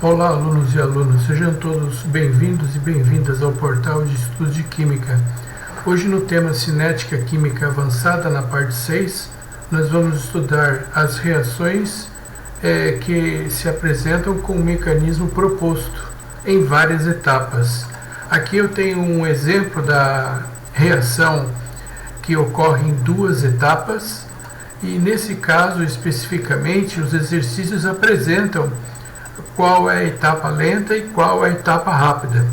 Olá, alunos e alunas, sejam todos bem-vindos e bem-vindas ao portal de estudos de Química. Hoje, no tema Cinética Química Avançada, na parte 6, nós vamos estudar as reações que se apresentam com o mecanismo proposto em várias etapas. Aqui eu tenho um exemplo da reação que ocorre em duas etapas e, nesse caso especificamente, os exercícios apresentam qual é a etapa lenta e qual é a etapa rápida.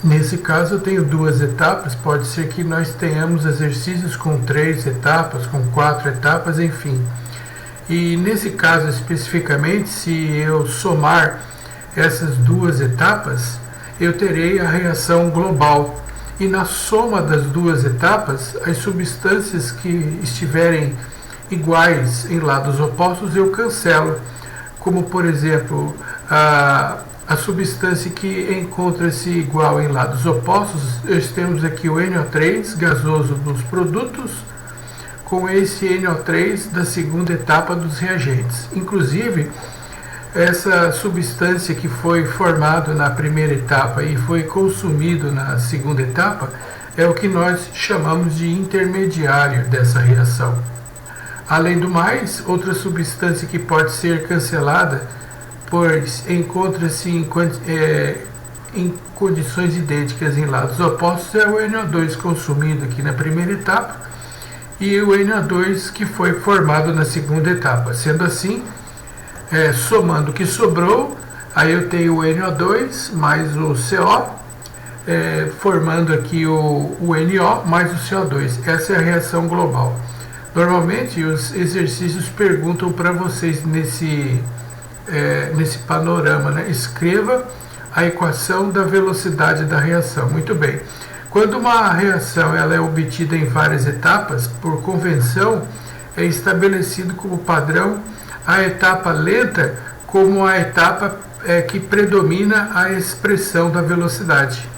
Nesse caso eu tenho duas etapas, pode ser que nós tenhamos exercícios com 3 etapas, com 4 etapas, enfim. E nesse caso especificamente, se eu somar essas duas etapas, eu terei a reação global. E na soma das duas etapas, as substâncias que estiverem iguais em lados opostos eu cancelo. Como, por exemplo, a substância que encontra-se igual em lados opostos, nós temos aqui o NO3 gasoso dos produtos, com esse NO3 da segunda etapa dos reagentes. Inclusive, essa substância que foi formada na primeira etapa e foi consumido na segunda etapa é o que nós chamamos de intermediário dessa reação. Além do mais, outra substância que pode ser cancelada, pois encontra-se em condições idênticas em lados opostos, é o NO2 consumido aqui na primeira etapa e o NO2 que foi formado na segunda etapa. Sendo assim, somando o que sobrou, aí eu tenho o NO2 mais o CO, formando aqui o NO mais o CO2. Essa é a reação global. Normalmente os exercícios perguntam para vocês nesse panorama, né? Escreva a equação da velocidade da reação. Muito bem. Quando uma reação ela é obtida em várias etapas, por convenção, é estabelecido como padrão a etapa lenta como a etapa que predomina a expressão da velocidade.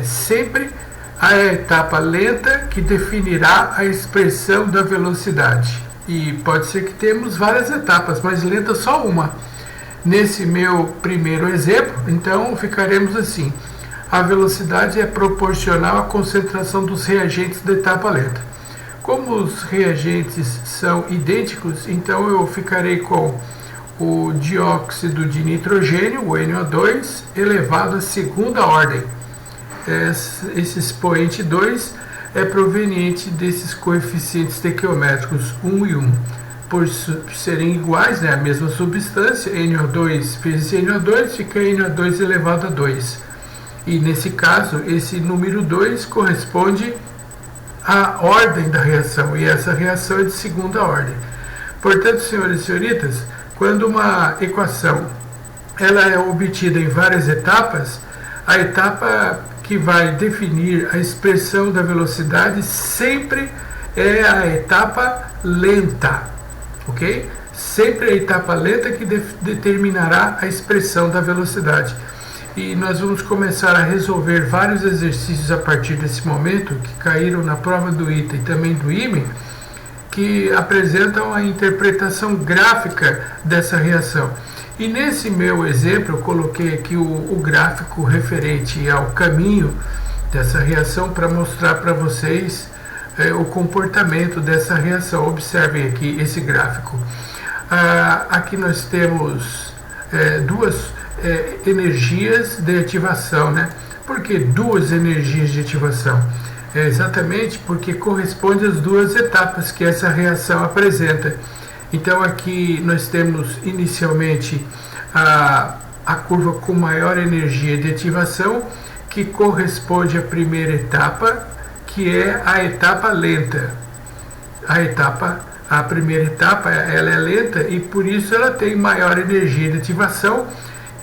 Sempre a etapa lenta que definirá a expressão da velocidade. E pode ser que temos várias etapas, mas lenta só uma. Nesse meu primeiro exemplo, então, ficaremos assim. A velocidade é proporcional à concentração dos reagentes da etapa lenta. Como os reagentes são idênticos, então eu ficarei com o dióxido de nitrogênio, o NO2, elevado à segunda ordem. Esse expoente 2 é proveniente desses coeficientes estequiométricos 1 e 1. Por serem iguais, né, a mesma substância, NO2 vezes NO2 fica NO2 elevado a 2. E nesse caso, esse número 2 corresponde à ordem da reação, e essa reação é de segunda ordem. Portanto, senhores e senhoritas, quando uma equação ela é obtida em várias etapas, a etapa que vai definir a expressão da velocidade sempre é a etapa lenta, ok? Sempre a etapa lenta que determinará a expressão da velocidade. E nós vamos começar a resolver vários exercícios a partir desse momento, que caíram na prova do ITA e também do IME, que apresentam a interpretação gráfica dessa reação. E nesse meu exemplo, eu coloquei aqui o gráfico referente ao caminho dessa reação para mostrar para vocês o comportamento dessa reação. Observem aqui esse gráfico. Aqui nós temos duas energias de ativação, né? Por que duas energias de ativação? Exatamente porque corresponde às duas etapas que essa reação apresenta. Então aqui nós temos inicialmente a curva com maior energia de ativação, que corresponde à primeira etapa, que é a etapa lenta. A primeira etapa ela é lenta e por isso ela tem maior energia de ativação.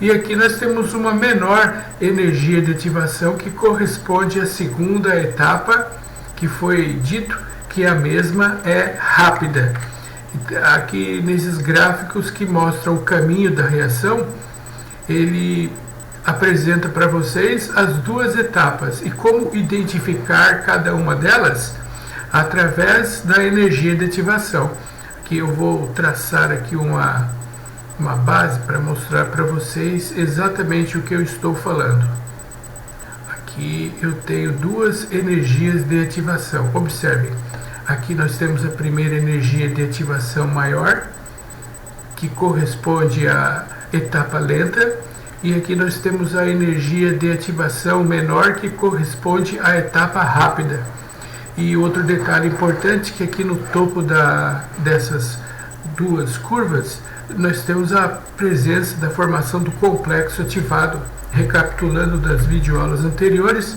E aqui nós temos uma menor energia de ativação que corresponde à segunda etapa, que foi dito que a mesma é rápida. Aqui nesses gráficos que mostram o caminho da reação, ele apresenta para vocês as duas etapas e como identificar cada uma delas através da energia de ativação. Aqui eu vou traçar aqui uma base para mostrar para vocês exatamente o que eu estou falando. Aqui eu tenho duas energias de ativação. Observem, aqui nós temos a primeira energia de ativação maior, que corresponde à etapa lenta, e aqui nós temos a energia de ativação menor, que corresponde à etapa rápida. E outro detalhe importante, que aqui no topo dessas duas curvas, nós temos a presença da formação do complexo ativado. Recapitulando das videoaulas anteriores,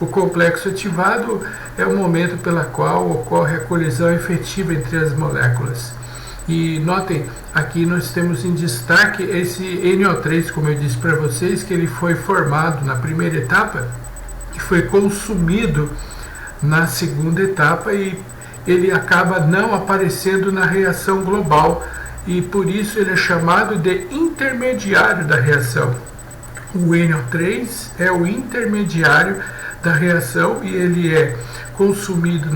o complexo ativado é o momento pela qual ocorre a colisão efetiva entre as moléculas. E notem, aqui nós temos em destaque esse NO3, como eu disse para vocês, que ele foi formado na primeira etapa e foi consumido na segunda etapa, e ele acaba não aparecendo na reação global, e por isso ele é chamado de intermediário da reação. O NO3 é o intermediário da reação e ele é consumido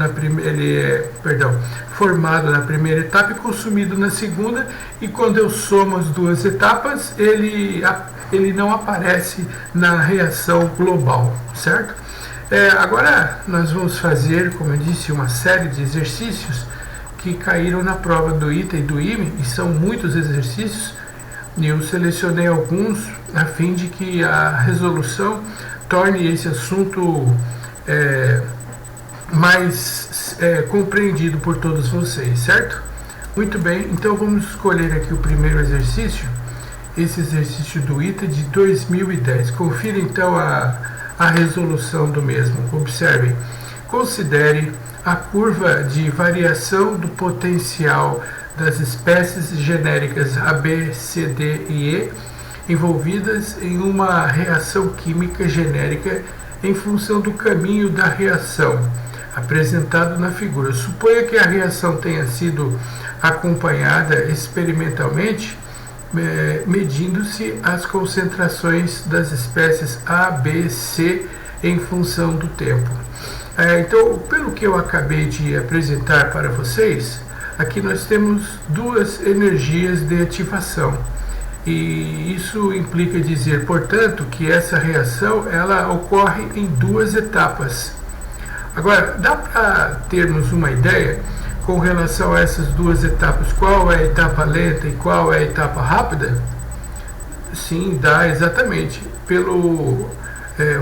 formado na primeira etapa e consumido na segunda, e quando eu somo as duas etapas, ele não aparece na reação global, certo? Agora nós vamos fazer, como eu disse, uma série de exercícios que caíram na prova do ITA e do IME, e são muitos exercícios. Eu selecionei alguns a fim de que a resolução torne esse assunto mais compreendido por todos vocês, certo? Muito bem, então vamos escolher aqui o primeiro exercício, esse exercício do ITA de 2010. Confira então a resolução do mesmo. Observem, considere a curva de variação do potencial das espécies genéricas A, B, C, D e E envolvidas em uma reação química genérica em função do caminho da reação apresentado na figura. Suponha que a reação tenha sido acompanhada experimentalmente, medindo-se as concentrações das espécies A, B, C em função do tempo. Então, pelo que eu acabei de apresentar para vocês, aqui nós temos duas energias de ativação, e isso implica dizer, portanto, que essa reação ela ocorre em duas etapas. Agora, dá para termos uma ideia com relação a essas duas etapas, qual é a etapa lenta e qual é a etapa rápida? Sim, dá exatamente, pelo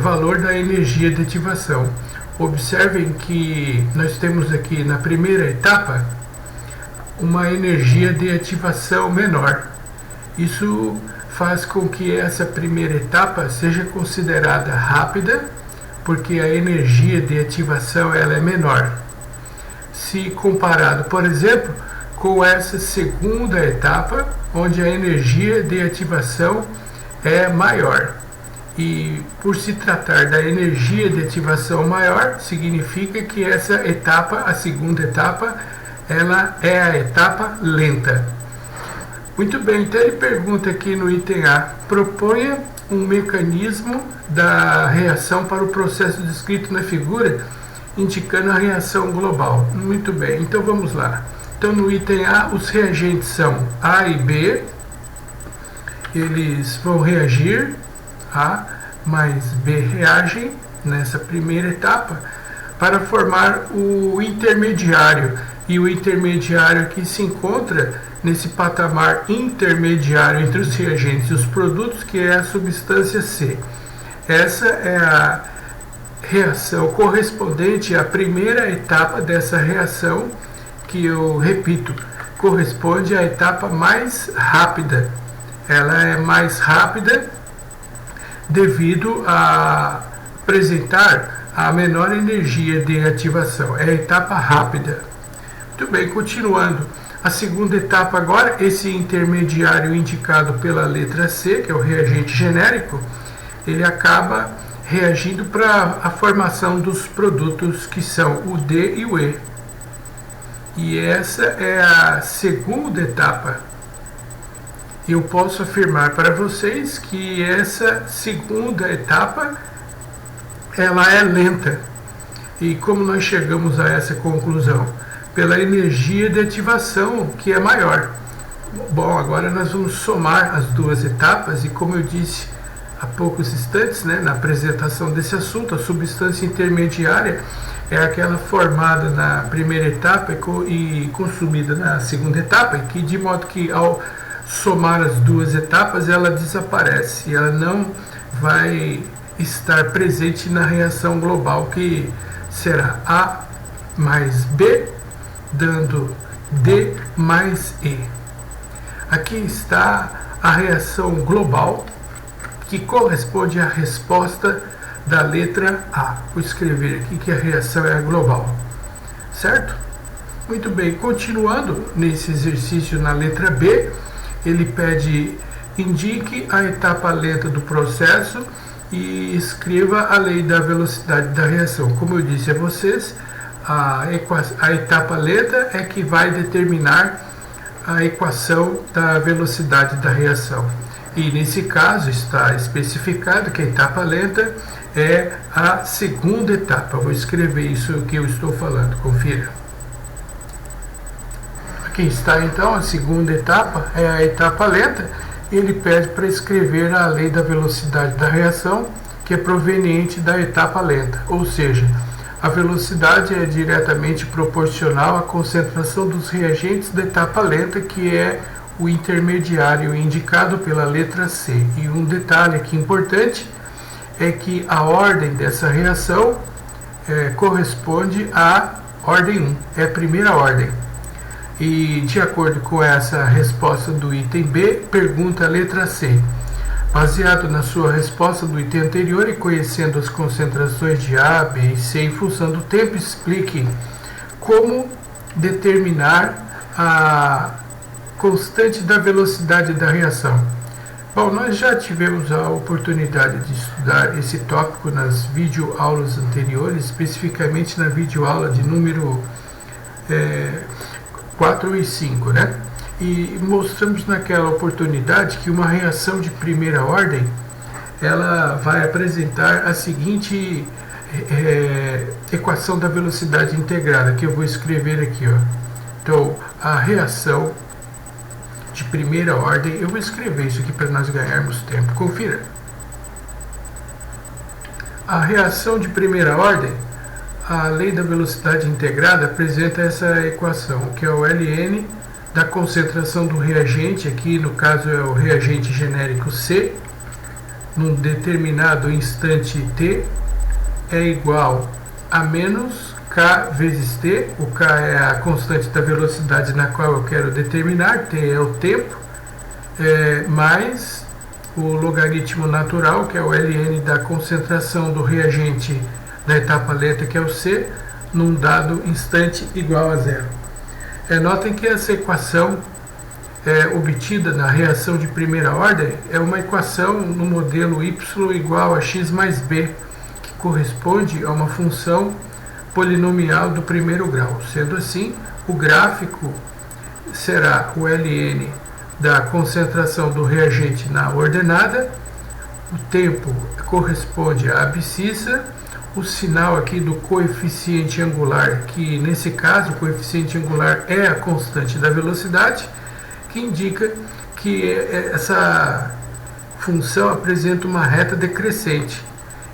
valor da energia de ativação. Observem que nós temos aqui na primeira etapa uma energia de ativação menor. Isso faz com que essa primeira etapa seja considerada rápida, porque a energia de ativação ela é menor. Se comparado, por exemplo, com essa segunda etapa, onde a energia de ativação é maior. E por se tratar da energia de ativação maior, significa que essa etapa, a segunda etapa, ela é a etapa lenta. Muito bem, então ele pergunta aqui no item A, proponha um mecanismo da reação para o processo descrito na figura, indicando a reação global. Muito bem, então vamos lá. Então no item A, os reagentes são A e B, eles vão reagir, A mais B reagem nessa primeira etapa para formar o intermediário, e o intermediário aqui se encontra nesse patamar intermediário entre os reagentes e os produtos, que é a substância C. Essa é a reação correspondente à primeira etapa dessa reação, que eu repito, corresponde à etapa mais rápida. Ela é mais rápida devido a apresentar a menor energia de ativação. É a etapa rápida. Muito bem, continuando. A segunda etapa agora, esse intermediário indicado pela letra C, que é o reagente genérico, ele acaba reagindo para a formação dos produtos que são o D e o E. E essa é a segunda etapa. Eu posso afirmar para vocês que essa segunda etapa ela é lenta. E como nós chegamos a essa conclusão? Pela energia de ativação que é maior. Bom, agora nós vamos somar as duas etapas e, como eu disse há poucos instantes, né, na apresentação desse assunto, a substância intermediária é aquela formada na primeira etapa e consumida na segunda etapa, que de modo que ao somar as duas etapas ela desaparece, ela não vai estar presente na reação global, que será A mais B dando D mais E. Aqui está a reação global, que corresponde à resposta da letra A. Vou escrever aqui que a reação é global, certo? Muito bem, continuando nesse exercício na letra B, ele pede: indique a etapa lenta do processo e escreva a lei da velocidade da reação. Como eu disse a vocês, a etapa lenta é que vai determinar a equação da velocidade da reação. E nesse caso está especificado que a etapa lenta é a segunda etapa. Vou escrever isso que eu estou falando, confira. Aqui está então a segunda etapa, é a etapa lenta. Ele pede para escrever a lei da velocidade da reação, que é proveniente da etapa lenta, ou seja, a velocidade é diretamente proporcional à concentração dos reagentes da etapa lenta, que é o intermediário indicado pela letra C. E um detalhe aqui importante é que a ordem dessa reação corresponde à ordem 1, é a primeira ordem. E de acordo com essa resposta do item B, pergunta a letra C. Baseado na sua resposta do item anterior e conhecendo as concentrações de A, B e C em função do tempo, explique como determinar a constante da velocidade da reação. Bom, nós já tivemos a oportunidade de estudar esse tópico nas videoaulas anteriores, especificamente na videoaula de número 4 e 5, né? E mostramos naquela oportunidade que uma reação de primeira ordem ela vai apresentar a seguinte equação da velocidade integrada, que eu vou escrever aqui, ó. Então, a reação de primeira ordem, eu vou escrever isso aqui para nós ganharmos tempo, confira. A reação de primeira ordem, a lei da velocidade integrada apresenta essa equação, que é o ln da concentração do reagente, aqui no caso é o reagente genérico C, num determinado instante t, é igual a menos k vezes t, o k é a constante da velocidade na qual eu quero determinar, t é o tempo, mais o logaritmo natural, que é o ln da concentração do reagente da etapa lenta, que é o C, num dado instante igual a zero. Notem que essa equação obtida na reação de primeira ordem é uma equação no modelo y igual a x mais b, que corresponde a uma função polinomial do primeiro grau. Sendo assim, o gráfico será o ln da concentração do reagente na ordenada, o tempo corresponde à abscissa, o sinal aqui do coeficiente angular, que nesse caso o coeficiente angular é a constante da velocidade, que indica que essa função apresenta uma reta decrescente.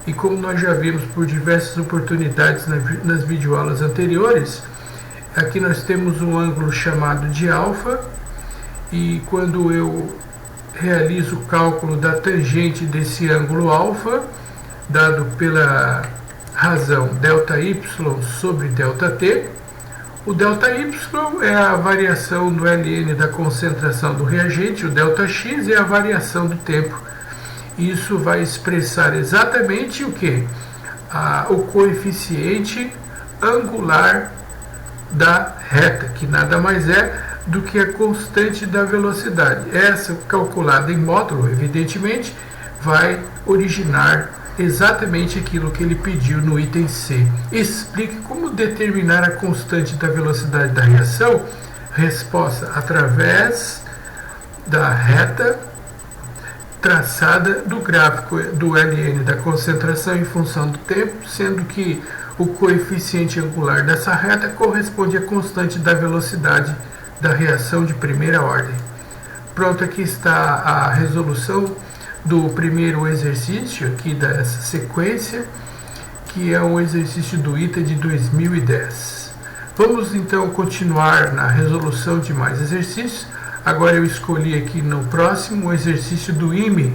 E como nós já vimos por diversas oportunidades nas videoaulas anteriores, aqui nós temos um ângulo chamado de alfa, e quando eu realizo o cálculo da tangente desse ângulo alfa, dado pela razão ΔY sobre ΔT, o ΔY é a variação do ln da concentração do reagente, o Δx é a variação do tempo. Isso vai expressar exatamente o que? O coeficiente angular da reta, que nada mais é do que a constante da velocidade. Essa, calculada em módulo, evidentemente, vai originar exatamente aquilo que ele pediu no item C. Explique como determinar a constante da velocidade da reação. Resposta: através da reta traçada do gráfico do ln da concentração em função do tempo, sendo que o coeficiente angular dessa reta corresponde à constante da velocidade da reação de primeira ordem. Pronto, aqui está a resolução do primeiro exercício aqui dessa sequência, que é um exercício do ITA de 2010. Vamos então continuar na resolução de mais exercícios. Agora eu escolhi aqui no próximo o exercício do IME,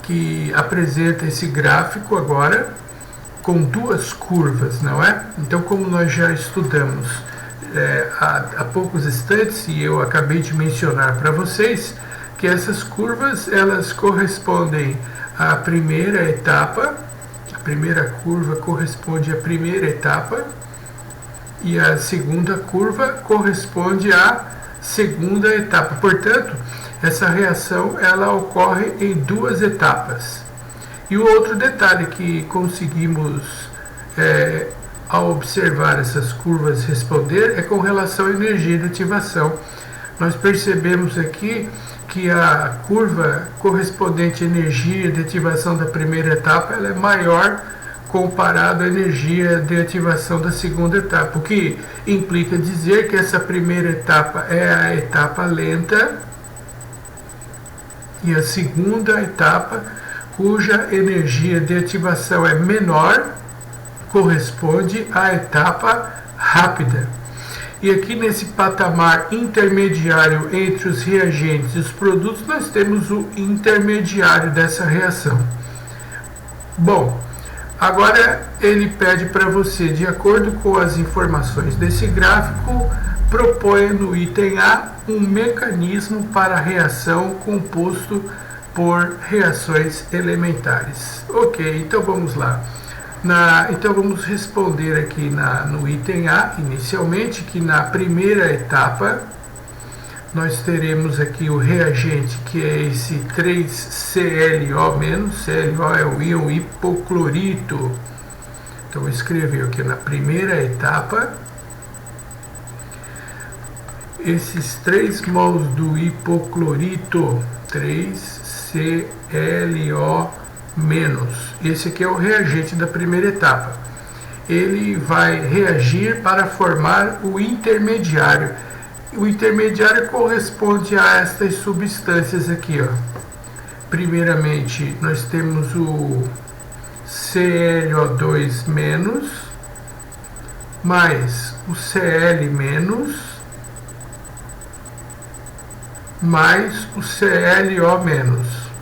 que apresenta esse gráfico agora com duas curvas, não é? Então, como nós já estudamos há poucos instantes, e eu acabei de mencionar para vocês, que essas curvas elas correspondem à primeira etapa, a primeira curva corresponde à primeira etapa, e a segunda curva corresponde à segunda etapa. Portanto, essa reação ela ocorre em duas etapas. E o outro detalhe que conseguimos ao observar essas curvas responder é com relação à energia de ativação. Nós percebemos aqui que a curva correspondente à energia de ativação da primeira etapa ela é maior comparado à energia de ativação da segunda etapa, o que implica dizer que essa primeira etapa é a etapa lenta e a segunda etapa, cuja energia de ativação é menor, corresponde à etapa rápida. E aqui nesse patamar intermediário entre os reagentes e os produtos, nós temos o intermediário dessa reação. Bom, agora ele pede para você, de acordo com as informações desse gráfico, proponha no item A um mecanismo para a reação composto por reações elementares. Ok, então vamos lá. Então vamos responder aqui no item A, inicialmente, que na primeira etapa nós teremos aqui o reagente, que é esse 3ClO-, ClO é o íon hipoclorito. Então vou escrever aqui na primeira etapa, esses 3 mols do hipoclorito, 3ClO-. Esse aqui é o reagente da primeira etapa. Ele vai reagir para formar o intermediário. O intermediário corresponde a estas substâncias aqui, ó. Primeiramente, nós temos o ClO2- mais o Cl- mais o ClO-.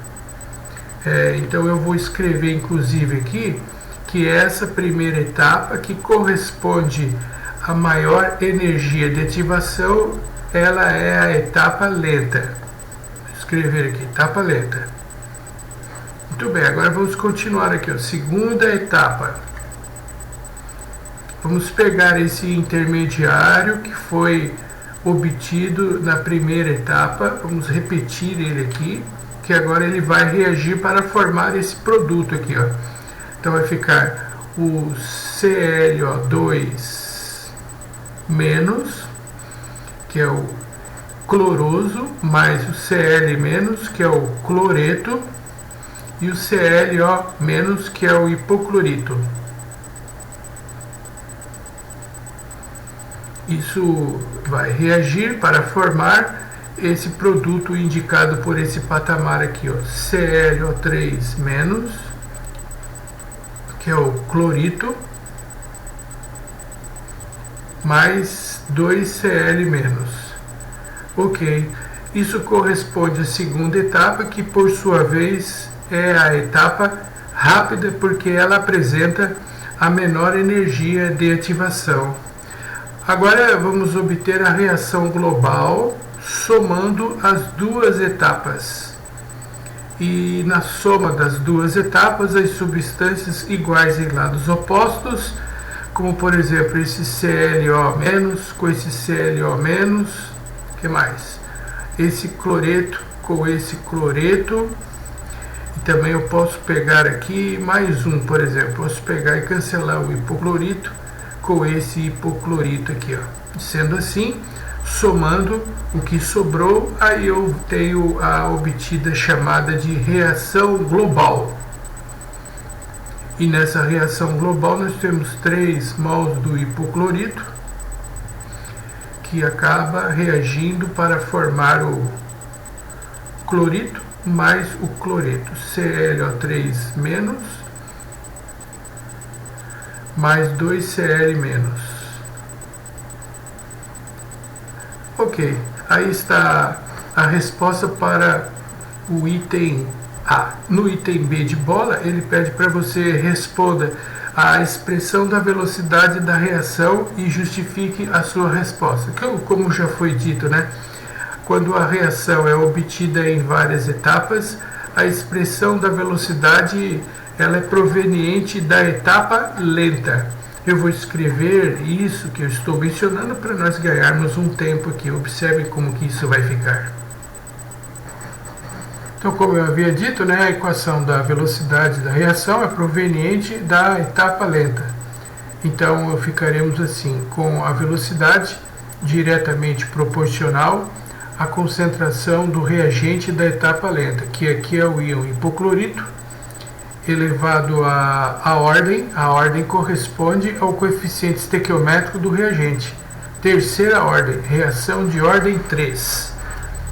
Então eu vou escrever inclusive aqui que essa primeira etapa, que corresponde à maior energia de ativação, ela é a etapa lenta. Vou escrever aqui, etapa lenta. Muito bem, agora vamos continuar aqui, ó. Segunda etapa. Vamos pegar esse intermediário que foi obtido na primeira etapa, vamos repetir ele aqui, que agora ele vai reagir para formar esse produto aqui, ó. Então vai ficar o ClO2-, que é o cloroso, mais o Cl-, que é o cloreto, e o ClO-, que é o hipoclorito. Isso vai reagir para formar esse produto indicado por esse patamar aqui, ó, ClO3-, que é o clorito, mais 2Cl-. Ok, isso corresponde à segunda etapa, que por sua vez é a etapa rápida, porque ela apresenta a menor energia de ativação. Agora vamos obter a reação global somando as duas etapas. E na soma das duas etapas, as substâncias iguais em lados opostos, como por exemplo esse ClO- com esse ClO-, que mais? Esse cloreto com esse cloreto. E também eu posso pegar aqui mais um, por exemplo, posso pegar e cancelar o hipoclorito com esse hipoclorito aqui, ó. Sendo assim, somando o que sobrou, aí eu tenho a obtida chamada de reação global. E nessa reação global nós temos 3 mols do hipoclorito, que acaba reagindo para formar clorito mais o cloreto, ClO3 menos mais 2Cl-. Ok, aí está a resposta para o item A. No item B de bola, ele pede para você responda a expressão da velocidade da reação e justifique a sua resposta. Como já foi dito, né? Quando a reação é obtida em várias etapas, a expressão da velocidade ela é proveniente da etapa lenta. Eu vou escrever isso que eu estou mencionando para nós ganharmos um tempo aqui. Observe como que isso vai ficar. Então, como eu havia dito, né, a equação da velocidade da reação é proveniente da etapa lenta. Então, ficaremos assim, com a velocidade diretamente proporcional à concentração do reagente da etapa lenta, que aqui é o íon hipoclorito, elevado à ordem. A ordem corresponde ao coeficiente estequiométrico do reagente. Terceira ordem, reação de ordem 3,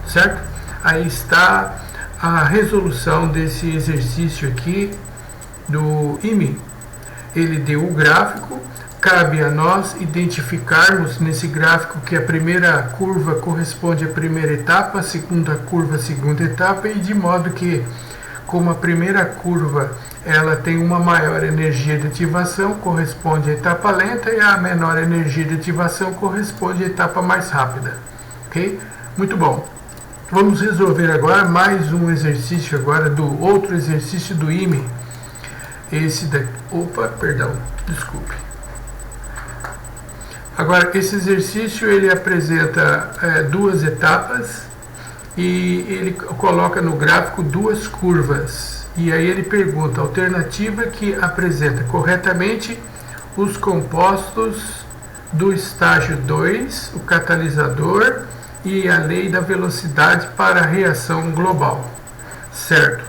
certo? Aí está a resolução desse exercício aqui do IME. Ele deu o gráfico, cabe a nós identificarmos nesse gráfico que a primeira curva corresponde à primeira etapa, a segunda curva à segunda etapa, e de modo que, como a primeira curva ela tem uma maior energia de ativação, corresponde à etapa lenta, e a menor energia de ativação corresponde à etapa mais rápida. Ok? Muito bom. Vamos resolver agora mais um exercício agora do outro exercício do IME. Esse daqui. Opa, perdão, desculpe. Agora, esse exercício ele apresenta duas etapas e ele coloca no gráfico duas curvas. E aí ele pergunta a alternativa que apresenta corretamente os compostos do estágio 2, o catalisador e a lei da velocidade para a reação global. Certo?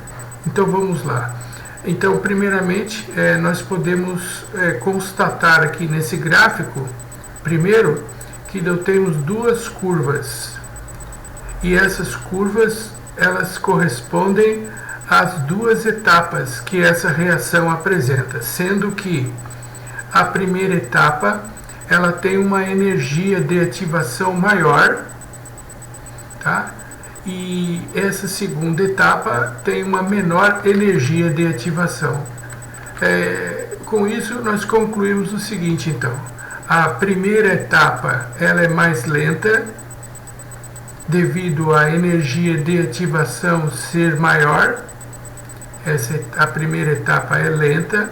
Então vamos lá. Então, primeiramente, nós podemos constatar aqui nesse gráfico, primeiro, que nós temos duas curvas. E essas curvas, elas correspondem às duas etapas que essa reação apresenta, sendo que a primeira etapa, ela tem uma energia de ativação maior, tá? E essa segunda etapa tem uma menor energia de ativação. Com isso, nós concluímos o seguinte, então. A primeira etapa ela é mais lenta, devido à energia de ativação ser maior. A primeira etapa é lenta.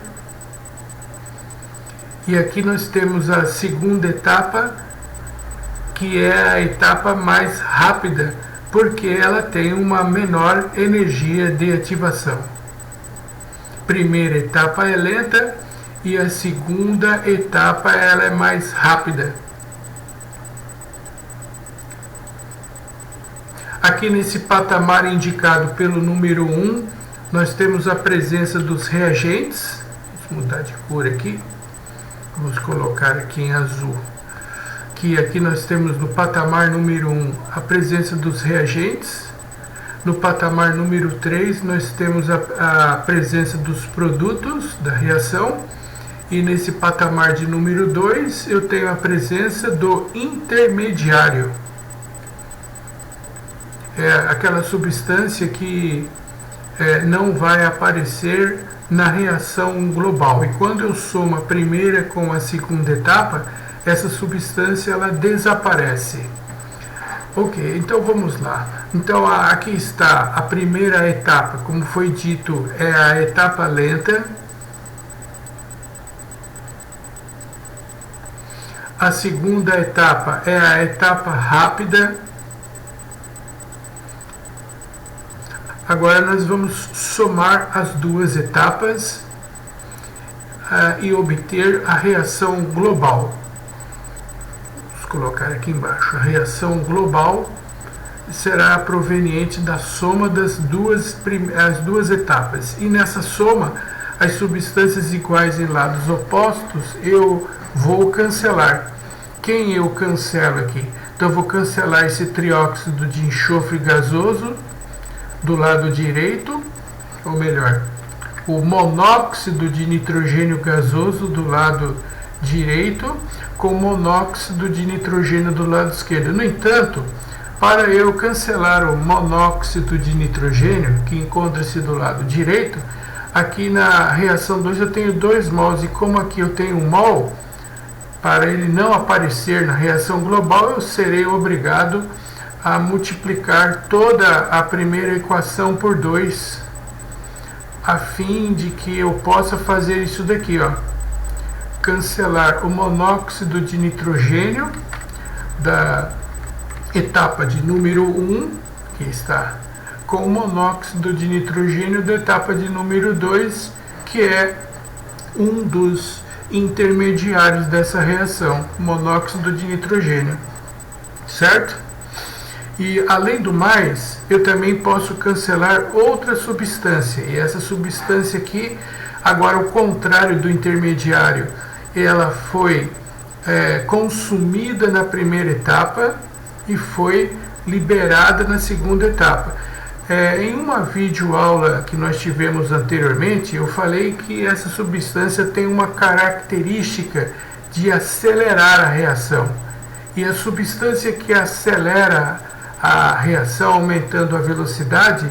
E aqui nós temos a segunda etapa, que é a etapa mais rápida, porque ela tem uma menor energia de ativação. Primeira etapa é lenta e a segunda etapa ela é mais rápida. Aqui nesse patamar indicado pelo número 1, nós temos a presença dos reagentes. Vamos mudar de cor aqui. Vamos colocar aqui em azul. Que aqui nós temos no patamar número 1 a presença dos reagentes. No patamar número 3 nós temos a presença dos produtos da reação. E nesse patamar de número 2 eu tenho a presença do intermediário. É aquela substância que não vai aparecer na reação global. E quando eu somo a primeira com a segunda etapa, essa substância ela desaparece. Ok, então vamos lá. Então aqui está a primeira etapa, como foi dito, é a etapa lenta. A segunda etapa é a etapa rápida. Agora nós vamos somar as duas etapas e obter a reação global. Vamos colocar aqui embaixo. A reação global será proveniente da soma das as duas etapas. E nessa soma, as substâncias iguais em lados opostos, eu vou cancelar. Quem eu cancelo aqui? Então eu vou cancelar esse trióxido de enxofre gasoso. do lado direito, ou melhor, o monóxido de nitrogênio gasoso do lado direito com monóxido de nitrogênio do lado esquerdo. No entanto, para eu cancelar o monóxido de nitrogênio, que encontra-se do lado direito, aqui na reação 2 eu tenho 2 mols, e como aqui eu tenho 1 mol, para ele não aparecer na reação global, eu serei obrigado a multiplicar toda a primeira equação por 2, a fim de que eu possa fazer isso daqui, ó, cancelar o monóxido de nitrogênio da etapa de número 1, que está, com o monóxido de nitrogênio da etapa de número 2, que é um dos intermediários dessa reação, monóxido de nitrogênio, certo? E além do mais, eu também posso cancelar outra substância, e essa substância aqui, agora ao contrário do intermediário, ela foi consumida na primeira etapa e foi liberada na segunda etapa. Em uma videoaula que nós tivemos anteriormente, eu falei que essa substância tem uma característica de acelerar a reação. E a substância que acelera a reação, aumentando a velocidade,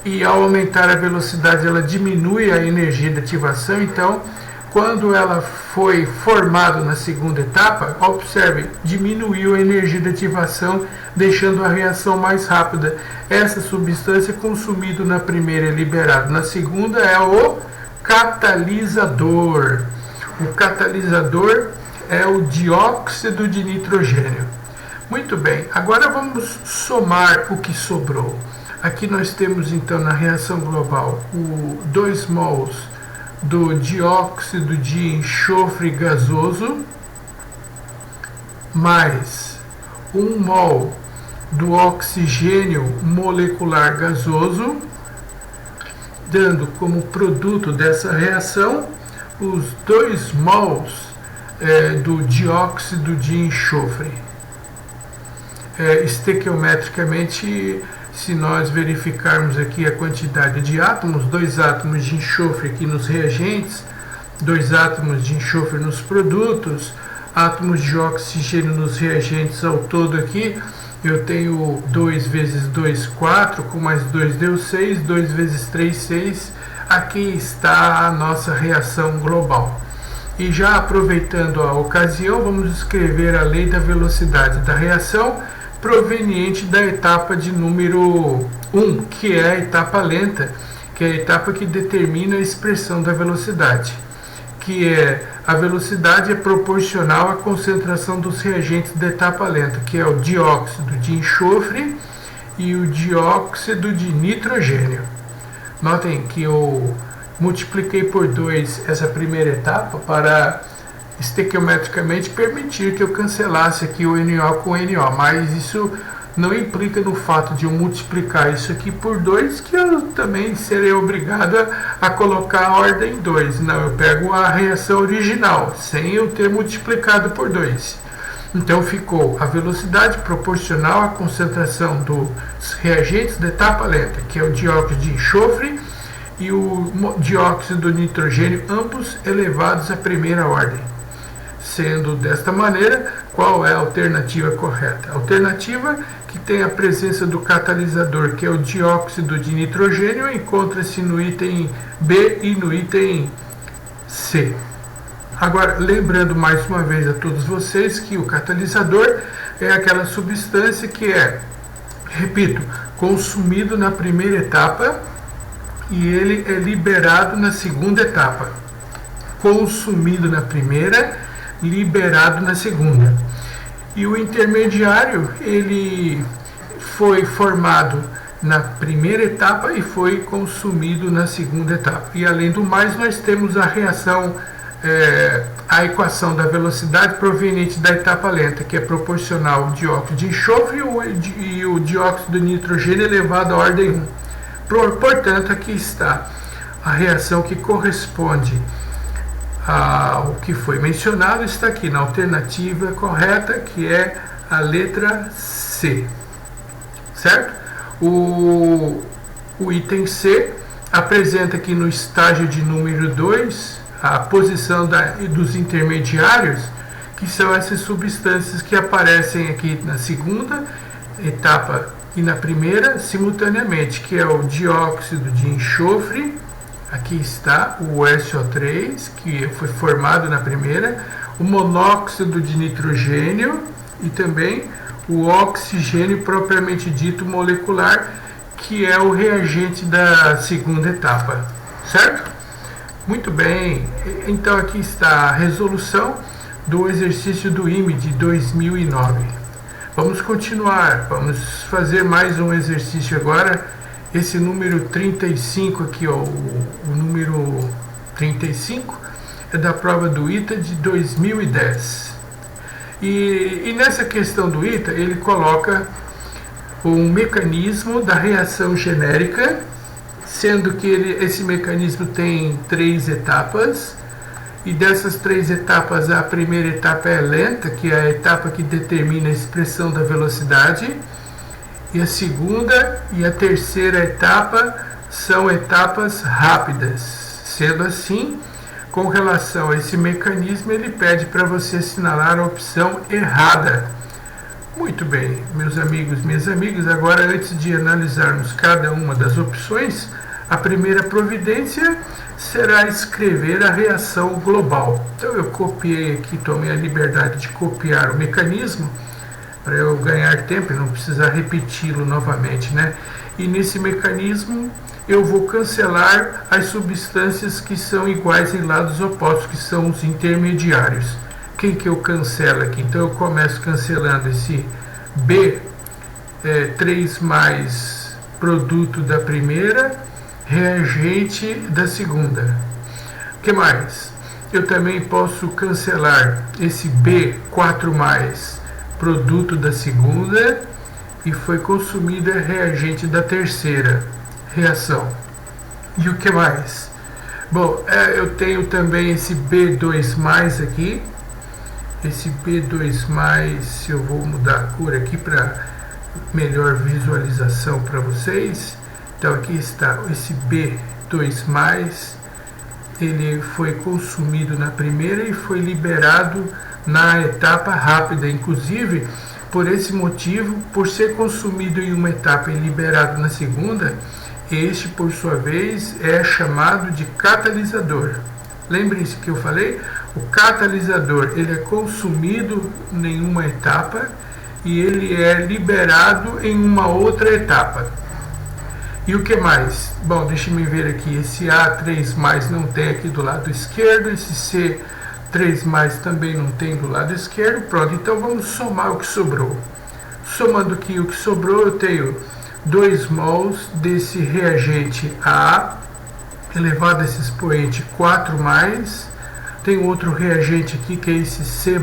e ao aumentar a velocidade ela diminui a energia de ativação. Então, quando ela foi formada na segunda etapa, observe, diminuiu a energia de ativação, deixando a reação mais rápida. Essa substância consumida na primeira e liberada na segunda é o catalisador. O catalisador é o dióxido de nitrogênio. Muito bem, agora vamos somar o que sobrou. Aqui nós temos então na reação global o 2 mols do dióxido de enxofre gasoso mais 1 mol do oxigênio molecular gasoso, dando como produto dessa reação os 2 mols do dióxido de enxofre. Estequiometricamente, se nós verificarmos aqui a quantidade de átomos, 2 átomos de enxofre aqui nos reagentes, 2 átomos de enxofre nos produtos, átomos de oxigênio nos reagentes, ao todo aqui eu tenho 2 vezes 2, 4, com mais 2 deu 6, 2 vezes 3, 6, aqui está a nossa reação global. E já aproveitando a ocasião, vamos escrever a lei da velocidade da reação, proveniente da etapa de número 1, que é a etapa lenta, que é a etapa que determina a expressão da velocidade, que é a velocidade é proporcional à concentração dos reagentes da etapa lenta, que é o dióxido de enxofre e o dióxido de nitrogênio. Notem que eu multipliquei por 2 essa primeira etapa para estequiometricamente permitir que eu cancelasse aqui o NO com NO, mas isso não implica no fato de eu multiplicar isso aqui por 2 que eu também serei obrigado a colocar a ordem 2. Não, eu pego a reação original, sem eu ter multiplicado por 2. Então ficou a velocidade proporcional à concentração dos reagentes da etapa lenta, que é o dióxido de enxofre e o dióxido de nitrogênio, ambos elevados à primeira ordem. Sendo desta maneira, qual é a alternativa correta? A alternativa que tem a presença do catalisador, que é o dióxido de nitrogênio, encontra-se no item B e no item C. Agora, lembrando mais uma vez a todos vocês que o catalisador é aquela substância que é, repito, consumido na primeira etapa e ele é liberado na segunda etapa. Consumido na primeira, liberado na segunda. E o intermediário, ele foi formado na primeira etapa e foi consumido na segunda etapa. E além do mais, nós temos a reação, a equação da velocidade proveniente da etapa lenta, que é proporcional ao dióxido de enxofre e o dióxido de nitrogênio elevado à ordem 1. Portanto, aqui está a reação que corresponde ao que foi mencionado, está aqui na alternativa correta, que é a letra C, certo? O item C apresenta aqui no estágio de número 2 a posição dos intermediários, que são essas substâncias que aparecem aqui na segunda etapa e na primeira simultaneamente, que é o dióxido de enxofre, aqui está o SO3, que foi formado na primeira, o monóxido de nitrogênio e também o oxigênio propriamente dito molecular, que é o reagente da segunda etapa, certo? Muito bem, então aqui está a resolução do exercício do IME de 2009. Vamos continuar, vamos fazer mais um exercício agora, esse número 35 aqui, ó, o número 35 é da prova do ITA de 2010. E nessa questão do ITA, ele coloca um mecanismo da reação genérica, sendo que esse mecanismo tem 3 etapas, e dessas 3 etapas, a primeira etapa é lenta, que é a etapa que determina a expressão da velocidade, e a segunda e a terceira etapa são etapas rápidas. Sendo assim, com relação a esse mecanismo, ele pede para você assinalar a opção errada. Muito bem, meus amigos, minhas amigas, agora antes de analisarmos cada uma das opções, a primeira providência será escrever a reação global. Então eu copiei aqui, tomei a liberdade de copiar o mecanismo para eu ganhar tempo e não precisar repeti-lo novamente, né? E nesse mecanismo eu vou cancelar as substâncias que são iguais em lados opostos, que são os intermediários. Quem que eu cancelo aqui? Então eu começo cancelando esse B3+, produto da primeira, reagente da segunda. O que mais? Eu também posso cancelar esse B4+, produto da segunda, e foi consumida reagente da terceira reação. E o que mais? Bom, eu tenho também esse B2+ aqui. Esse B2+, eu vou mudar a cor aqui para melhor visualização para vocês. Então aqui está esse B2+, ele foi consumido na primeira e foi liberado na etapa rápida. Inclusive, por esse motivo, por ser consumido em uma etapa e liberado na segunda, este, por sua vez, é chamado de catalisador. Lembrem-se que eu falei, o catalisador ele é consumido em uma etapa e ele é liberado em uma outra etapa. E o que mais? Bom, deixa-me ver aqui, esse A3+ não tem aqui do lado esquerdo, esse C3+ também não tem do lado esquerdo. Pronto, então vamos somar o que sobrou. Somando aqui o que sobrou, eu tenho 2 mols desse reagente A, elevado a esse expoente 4+, tem outro reagente aqui que é esse C+,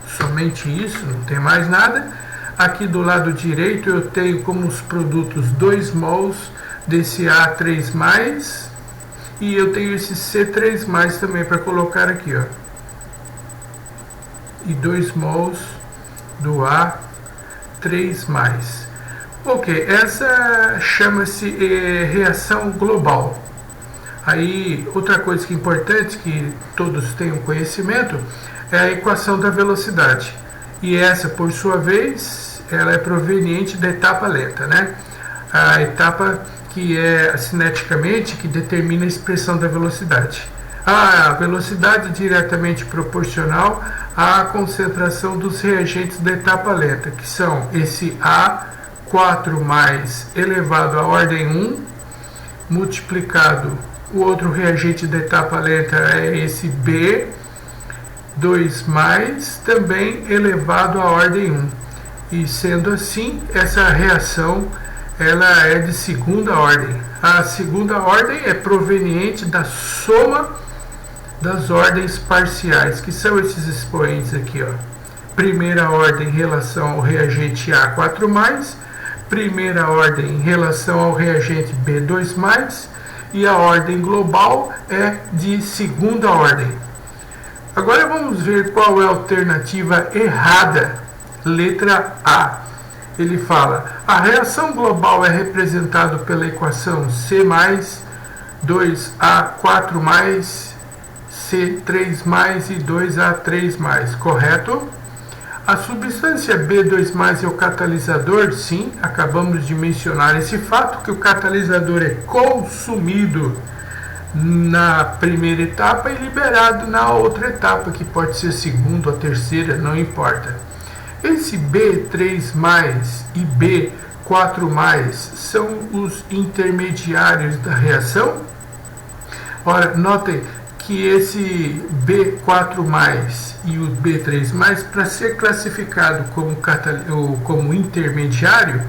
somente isso, não tem mais nada. Aqui do lado direito eu tenho como os produtos 2 mols desse A3+, e eu tenho esse C3+ também para colocar aqui, ó. E 2 mols do A3+. Ok, essa chama-se reação global. Aí, outra coisa que é importante, que todos tenham conhecimento, é a equação da velocidade. E essa, por sua vez, ela é proveniente da etapa lenta, né? A etapa que é cineticamente, que determina a expressão da velocidade. A velocidade é diretamente proporcional à concentração dos reagentes da etapa lenta, que são esse A4+ elevado à ordem 1, multiplicado, o outro reagente da etapa lenta é esse B2+, também elevado à ordem 1. E sendo assim, essa reação ela é de segunda ordem. A segunda ordem é proveniente da soma das ordens parciais, que são esses expoentes aqui, ó. Primeira ordem em relação ao reagente A4+, primeira ordem em relação ao reagente B2+, e a ordem global é de segunda ordem. Agora vamos ver qual é a alternativa errada, letra A. ele fala: a reação global é representada pela equação C mais 2A4 mais C3 mais e 2A3 mais, correto? A substância B2+ é o catalisador? Sim, acabamos de mencionar esse fato, que o catalisador é consumido na primeira etapa e liberado na outra etapa, que pode ser segunda ou terceira, não importa. Esse B3+ e B4+ são os intermediários da reação? Ora, notem que esse B4+ e o B3+, para ser classificado como intermediário,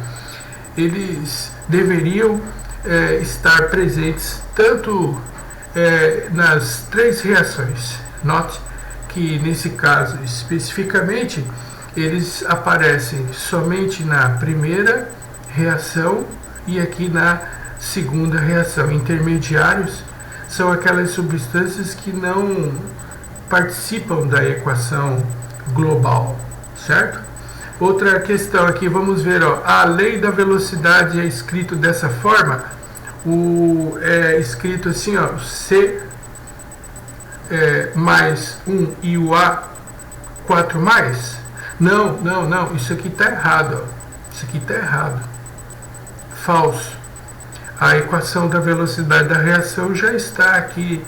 eles deveriam estar presentes tanto nas três reações. Note que nesse caso especificamente eles aparecem somente na primeira reação e aqui na segunda reação. Intermediários são aquelas substâncias que não participam da equação global, certo? Outra questão aqui, vamos ver, ó, a lei da velocidade é escrito dessa forma, é escrito assim, ó, C mais 1 e o A 4 mais? Não, isso aqui está errado, ó. Isso aqui está errado, falso. A equação da velocidade da reação já está aqui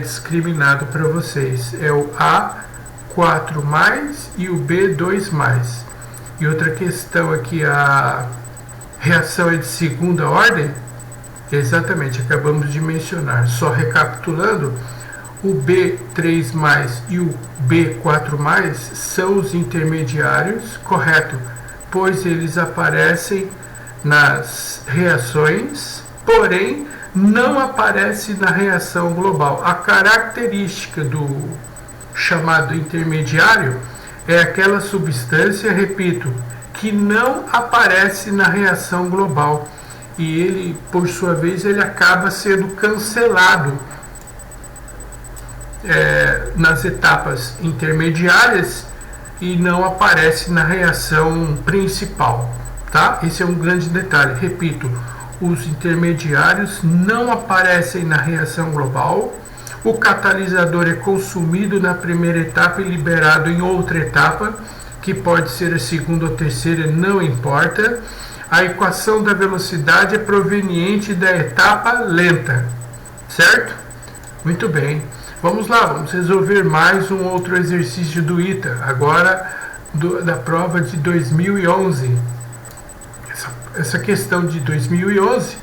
discriminado para vocês. É o A4+ e o B2+. E outra questão aqui, a reação é de segunda ordem? Exatamente, acabamos de mencionar. Só recapitulando, o B3+ e o B4+ são os intermediários, correto? Pois eles aparecem nas reações, porém não aparece na reação global. A característica do chamado intermediário é aquela substância, repito, que não aparece na reação global e ele, por sua vez, ele acaba sendo cancelado nas etapas intermediárias e não aparece na reação principal. Tá? Esse é um grande detalhe. Repito, os intermediários não aparecem na reação global. O catalisador é consumido na primeira etapa e liberado em outra etapa, que pode ser a segunda ou terceira, não importa. A equação da velocidade é proveniente da etapa lenta, certo? Muito bem. Vamos lá, vamos resolver mais um outro exercício do ITA, agora da prova de 2011. Essa questão de 2011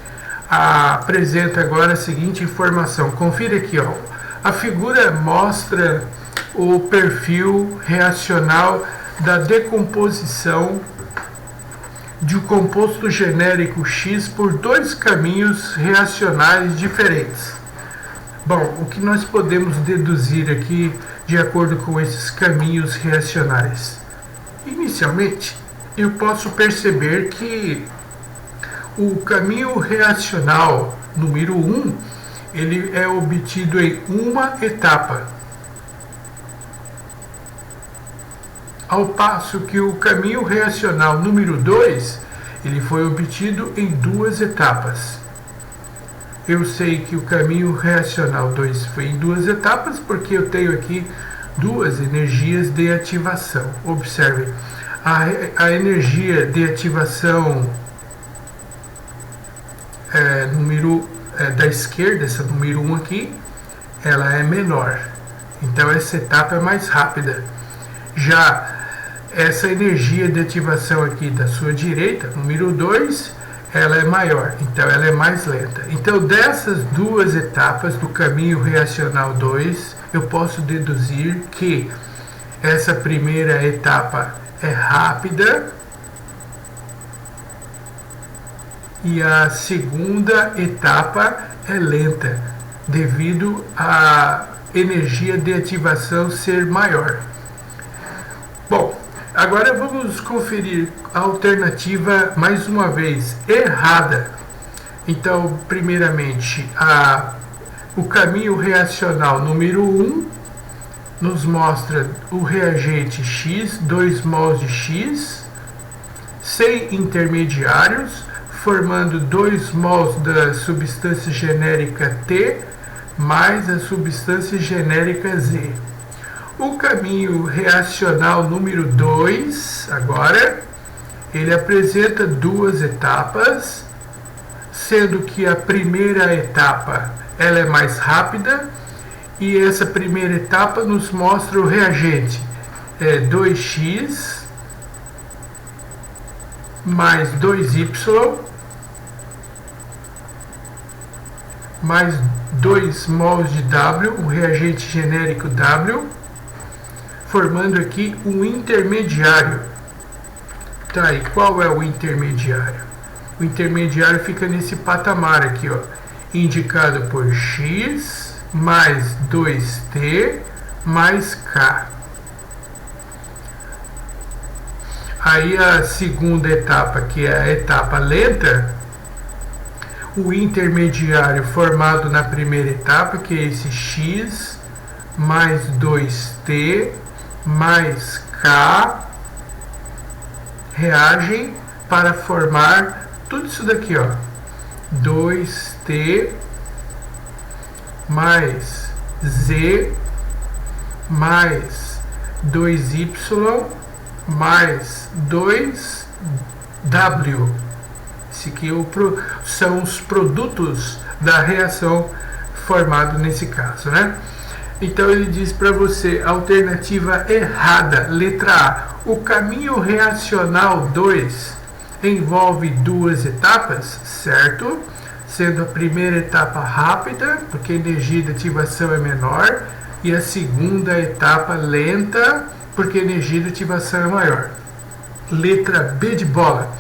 apresenta agora a seguinte informação. Confira aqui, ó. A figura mostra o perfil reacional da decomposição de um composto genérico X por dois caminhos reacionais diferentes. Bom, o que nós podemos deduzir aqui de acordo com esses caminhos reacionais? Inicialmente, eu posso perceber que o caminho reacional número 1, ele é obtido em uma etapa, ao passo que o caminho reacional número 2, ele foi obtido em duas etapas. Eu sei que o caminho reacional 2 foi em duas etapas porque eu tenho aqui duas energias de ativação. Observem, a energia de ativação da esquerda, essa número 1 aqui, ela é menor. Então essa etapa é mais rápida. Já essa energia de ativação aqui da sua direita, número 2, ela é maior, então ela é mais lenta. Então dessas duas etapas do caminho reacional 2, eu posso deduzir que essa primeira etapa é rápida e a segunda etapa é lenta, devido à energia de ativação ser maior. Bom, agora vamos conferir a alternativa mais uma vez errada. Então, primeiramente, o caminho reacional número 1 nos mostra o reagente X, 2 mols de X, 100 intermediários, formando 2 mols da substância genérica T mais a substância genérica Z. O caminho reacional número 2, agora, ele apresenta 2 etapas, sendo que a primeira etapa ela é mais rápida, e essa primeira etapa nos mostra o reagente 2x mais 2y mais 2 mols de W, um reagente genérico W, formando aqui um intermediário. Tá, e qual é o intermediário? O intermediário fica nesse patamar aqui, ó, indicado por X mais 2T mais K. Aí a segunda etapa, que é a etapa lenta, o intermediário formado na primeira etapa, que é esse X mais 2T mais K, reagem para formar tudo isso daqui, ó, 2T mais Z mais 2Y mais 2W. Esse aqui são os produtos da reação formado nesse caso, né? Então ele diz para você, alternativa errada, letra A. O caminho reacional 2 envolve 2 etapas, certo? Sendo a primeira etapa rápida, porque a energia de ativação é menor, e a segunda etapa lenta, porque a energia de ativação é maior. Letra B de bola.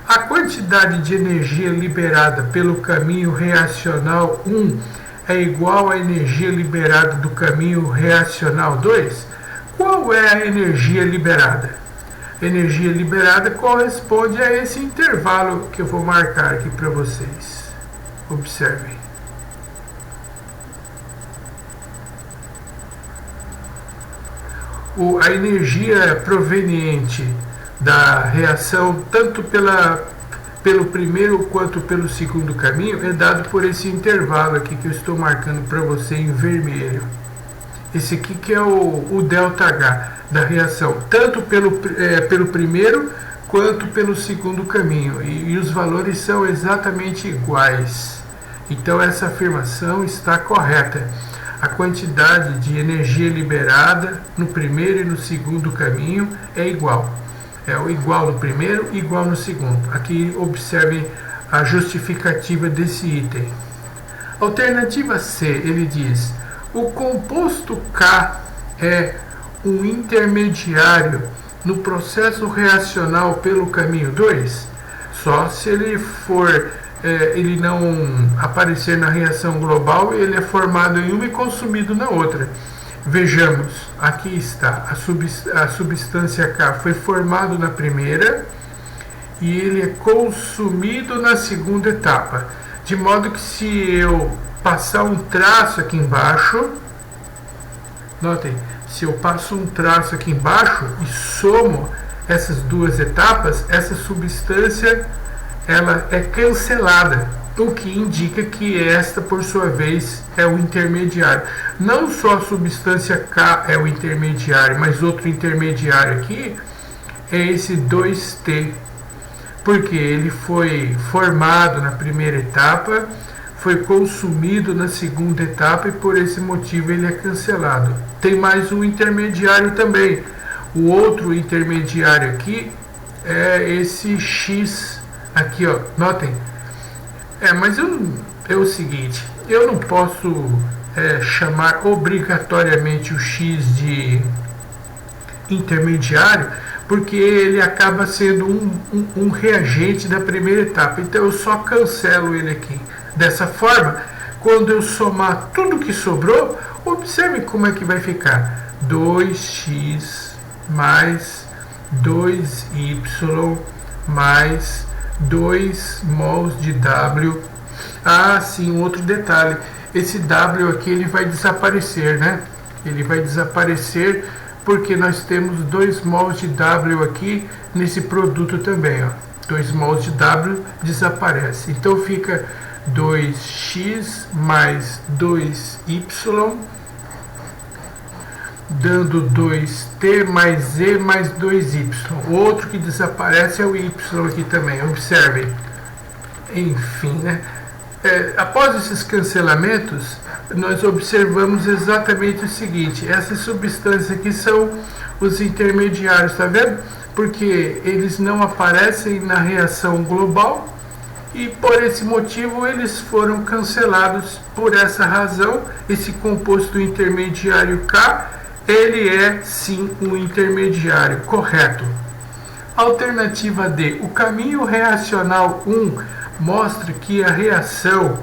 A quantidade de energia liberada pelo caminho reacional 1 é igual à energia liberada do caminho reacional 2? Qual é a energia liberada? A energia liberada corresponde a esse intervalo que eu vou marcar aqui para vocês. Observem. A energia proveniente da reação, tanto pelo primeiro quanto pelo segundo caminho, é dado por esse intervalo aqui que eu estou marcando para você em vermelho. Esse aqui que é o ΔH da reação, tanto pelo primeiro quanto pelo segundo caminho, e os valores são exatamente iguais. Então essa afirmação está correta. A quantidade de energia liberada no primeiro e no segundo caminho é igual. É o igual no primeiro e igual no segundo. Aqui observe a justificativa desse item. Alternativa C, ele diz: o composto K é um intermediário no processo reacional pelo caminho 2? Só se ele ele não aparecer na reação global, ele é formado em uma e consumido na outra. Vejamos, aqui está, a substância K foi formado na primeira e ele é consumido na segunda etapa. De modo que se eu passar um traço aqui embaixo, notem, se eu passo um traço aqui embaixo e somo essas duas etapas, essa substância ela é cancelada, o que indica que esta, por sua vez, é o intermediário. Não só a substância K é o intermediário, mas outro intermediário aqui é esse 2T, porque ele foi formado na primeira etapa, foi consumido na segunda etapa e por esse motivo ele é cancelado. Tem mais um intermediário também. O outro intermediário aqui é esse X aqui, ó, notem. Mas é o seguinte, eu não posso chamar obrigatoriamente o X de intermediário, porque ele acaba sendo um reagente da primeira etapa. Então eu só cancelo ele aqui. Dessa forma, quando eu somar tudo que sobrou, observe como é que vai ficar. 2x mais 2y mais 2 mols de W. Ah, sim, um outro detalhe. Esse W aqui ele vai desaparecer, né? Ele vai desaparecer porque nós temos 2 mols de W aqui nesse produto também, ó. 2 mols de W desaparece. Então fica 2x mais 2y, dando 2t mais z mais 2y. O outro que desaparece é o y aqui também, observem. Enfim, né? Após esses cancelamentos, nós observamos exatamente o seguinte: essas substâncias aqui são os intermediários, tá vendo? Porque eles não aparecem na reação global e por esse motivo eles foram cancelados. Por essa razão, esse composto intermediário K, ele é sim um intermediário, correto. Alternativa D, o caminho reacional 1 mostra que a reação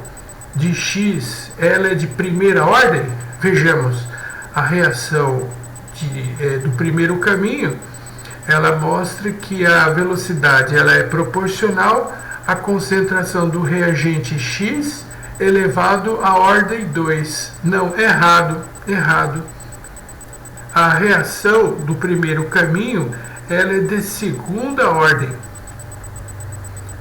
de X ela é de primeira ordem. Vejamos, a reação do primeiro caminho, ela mostra que a velocidade ela é proporcional à concentração do reagente X elevado à ordem 2. Não, errado. A reação do primeiro caminho ela é de segunda ordem,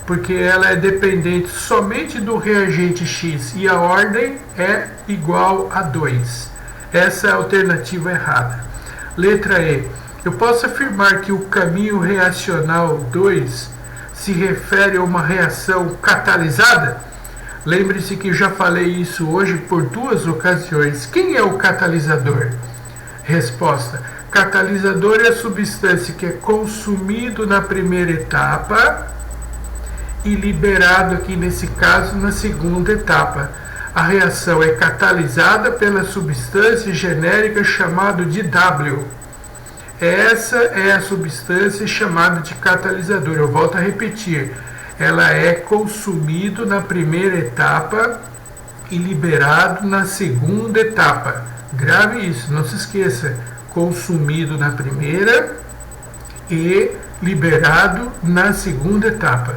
porque ela é dependente somente do reagente X e a ordem é igual a 2. Essa é a alternativa errada. Letra E. Eu posso afirmar que o caminho reacional 2 se refere a uma reação catalisada? Lembre-se que já falei isso hoje por 2 ocasiões. Quem é o catalisador? Resposta: catalisador é a substância que é consumido na primeira etapa e liberado aqui nesse caso na segunda etapa. A reação é catalisada pela substância genérica chamada de W. Essa é a substância chamada de catalisador. Eu volto a repetir. Ela é consumido na primeira etapa e liberado na segunda etapa. Grave isso, não se esqueça. Consumido na primeira e liberado na segunda etapa.